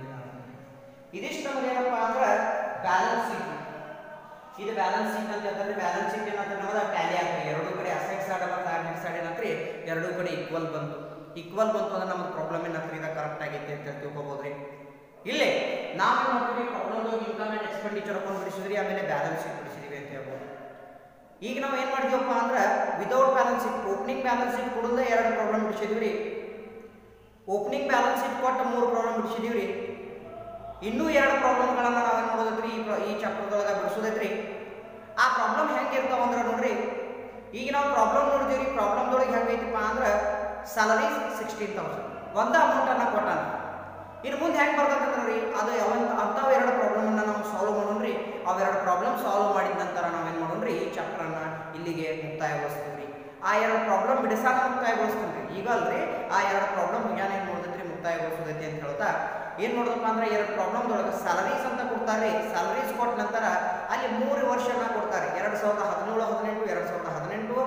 ಇದಿಷ್ಟು ನಮ್ಗೆ ಏನಪ್ಪಾ ಅಂದ್ರೆ ಬ್ಯಾಲೆನ್ಸ್ ಶೀಟ್. ಇದು ಬ್ಯಾಲೆನ್ಸ್ ಶೀಟ್ ಅಂತ ಹೇಳ್ತಾರೆ. ಬ್ಯಾಲೆನ್ಸ್ ಶೀಟ್ ಏನಂತ ನಮ್ಮದ ಟ್ಯಾಲಿ ಆಗ್ತದೆ. ಎರಡೂ ಕಡೆ ಅಸೆಟ್ಸ್ ಸೈಡ್ ಮತ್ತು ಲಾಯಬಿಲಿಟಿ ಸೈಡ್ ಏನಂತ್ರಿ ಎರಡೂ ಕಡೆ ಈಕ್ವಲ್ ಬಂತು. ಈಕ್ವಲ್ ಬಂತು ಅಂದ್ರೆ ನಮ್ದು ಪ್ರಾಬ್ಲಮ್ ಏನಂತ್ರಿ ಇದು ಕರೆಕ್ಟ್ ಆಗೈತೆ ಅಂತ ತಿಳ್ಕೊಬೋದ್ರಿ. ಇಲ್ಲೇ ನಾವೇನು ಮಾಡ್ತೀವಿ problem income and expenditure account ಬಿಡಿಸಿದ್ರಿ, ಆಮೇಲೆ ಬ್ಯಾಲೆನ್ಸ್ ಶೀಟ್ ಬಿಡಿಸಿದೀವಿ ಅಂತ ಹೇಳ್ಬೋದು. ಈಗ ನಾವು ಏನು ಮಾಡಿದೀವಪ್ಪ ಅಂದ್ರೆ without balance sheet opening balance sheet ಕೊಡೋದೇ 2 ಪ್ರಾಬ್ಲಮ್ ಬಿಡಿಸಿದ್ವಿ ರೀ. ಓಪನಿಂಗ್ ಬ್ಯಾಲೆನ್ಸ್ ಶೀಟ್ ಕೊಟ್ಟು 3 ಪ್ರಾಬ್ಲಮ್ ಬಿಡಿಸಿದೀವಿ ರೀ. ಇನ್ನೂ 2 ಪ್ರಾಬ್ಲಮ್ಗಳನ್ನ ನಾವೇನು ಮಾಡೋದೈತ್ರಿ ಈ ಚಾಪ್ಟರ್ದೊಳಗೆ ಬಿಡಿಸೋದೈತ್ರಿ. ಆ ಪ್ರಾಬ್ಲಮ್ ಹೆಂಗಿರ್ತಾವ ಅಂದ್ರೆ ನೋಡ್ರಿ ಈಗ ನಾವು ಪ್ರಾಬ್ಲಮ್ ನೋಡಿದೀವಿ. ಪ್ರಾಬ್ಲಮ್ದೊಳಗೆ ಹೆಂಗೈತಿಪ್ಪ ಅಂದ್ರೆ ಸ್ಯಾಲರಿ 16,000 ಒಂದೇ ಅಮೌಂಟ್ ಅನ್ನ ಕೊಟ್ಟಾನ. ಇನ್ನು ಮುಂದೆ ಹೆಂಗೆ ಬರ್ತೈತೆ ರೀ ಅದು ಅಂಥವು 2 ಪ್ರಾಬ್ಲಮ್ ಅನ್ನ ನಾವು ಸಾಲ್ವ್ ಮಾಡೋಣ್ರಿ. ಅವು 2 ಪ್ರಾಬ್ಲಮ್ ಸಾಲ್ವ್ ಮಾಡಿದ ನಂತರ ನಾವೇನು ಮಾಡೋಣ್ರಿ ಈ ಚಾಪ್ಟರ್ ಅನ್ನ ಇಲ್ಲಿಗೆ ಮುಕ್ತಾಯಗೊಳಿಸ್ತೀವಿ. ಆ 2 ಪ್ರಾಬ್ಲಮ್ ಬಿಡಿಸಾಕ ಮುಕ್ತಾಯಗೊಳಿಸ್ತೀವಿ. ಈಗ ಅಲ್ರಿ ಆ 2 ಪ್ರಾಬ್ಲಮ್ ವಿಜ್ಞಾನ ಏನು ನೋಡಿದ್ರಿ ಮುಕ್ತಾಯಗೊಳಿಸೋದೈತಿ ಅಂತ ಹೇಳ್ತಾ ಏನು ನೋಡಿದಪ್ಪ ಅಂದ್ರೆ 2 ಪ್ರಾಬ್ಲಮ್ದೊಳಗೆ ಸ್ಯಾಲರೀಸ್ ಅಂತ ಕೊಡ್ತಾರೆ. ಸ್ಯಾಲರೀಸ್ ಕೊಟ್ಟ ನಂತರ ಅಲ್ಲಿ 3 ವರ್ಷನ ಕೊಡ್ತಾರೆ. 2017, 18, 2018,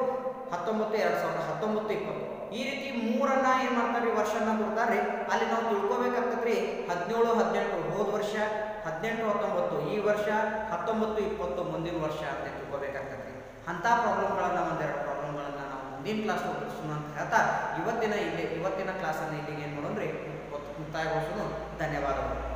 19, 2019, 20. ಈ ರೀತಿ 3ಅನ್ನ ಏನು ಮಾಡ್ತಾರೆ ವರ್ಷನ ಕೊಡ್ತಾರೆ. ಅಲ್ಲಿ ನಾವು ತಿಳ್ಕೊಬೇಕಾಗ್ತದ್ರಿ 17, 18 ಹೋದ ವರ್ಷ, 18, 19 ಈ ವರ್ಷ, 19, 20 ಮುಂದಿನ ವರ್ಷ ಅಂತ ತಿಳ್ಕೊಬೇಕಾಗ್ತದ್ರಿ. ಅಂಥ ಪ್ರಾಬ್ಲಮ್ಗಳನ್ನ ಒಂದೆರಡು ಪ್ರಾಬ್ಲಮ್ಗಳನ್ನ ನಾವು ಮುಂದಿನ ಕ್ಲಾಸ್ ಬಿಡಿಸೋಣ ಅಂತ ಹೇಳ್ತಾ ಇವತ್ತಿನ ಕ್ಲಾಸನ್ನು ಇಲ್ಲಿಗೆ ಏನು ಮಾಡೋಣ್ರಿ ಮುಕ್ತಾಯಗೊಳಿಸೋಣ. ಧನ್ಯವಾದಗಳು.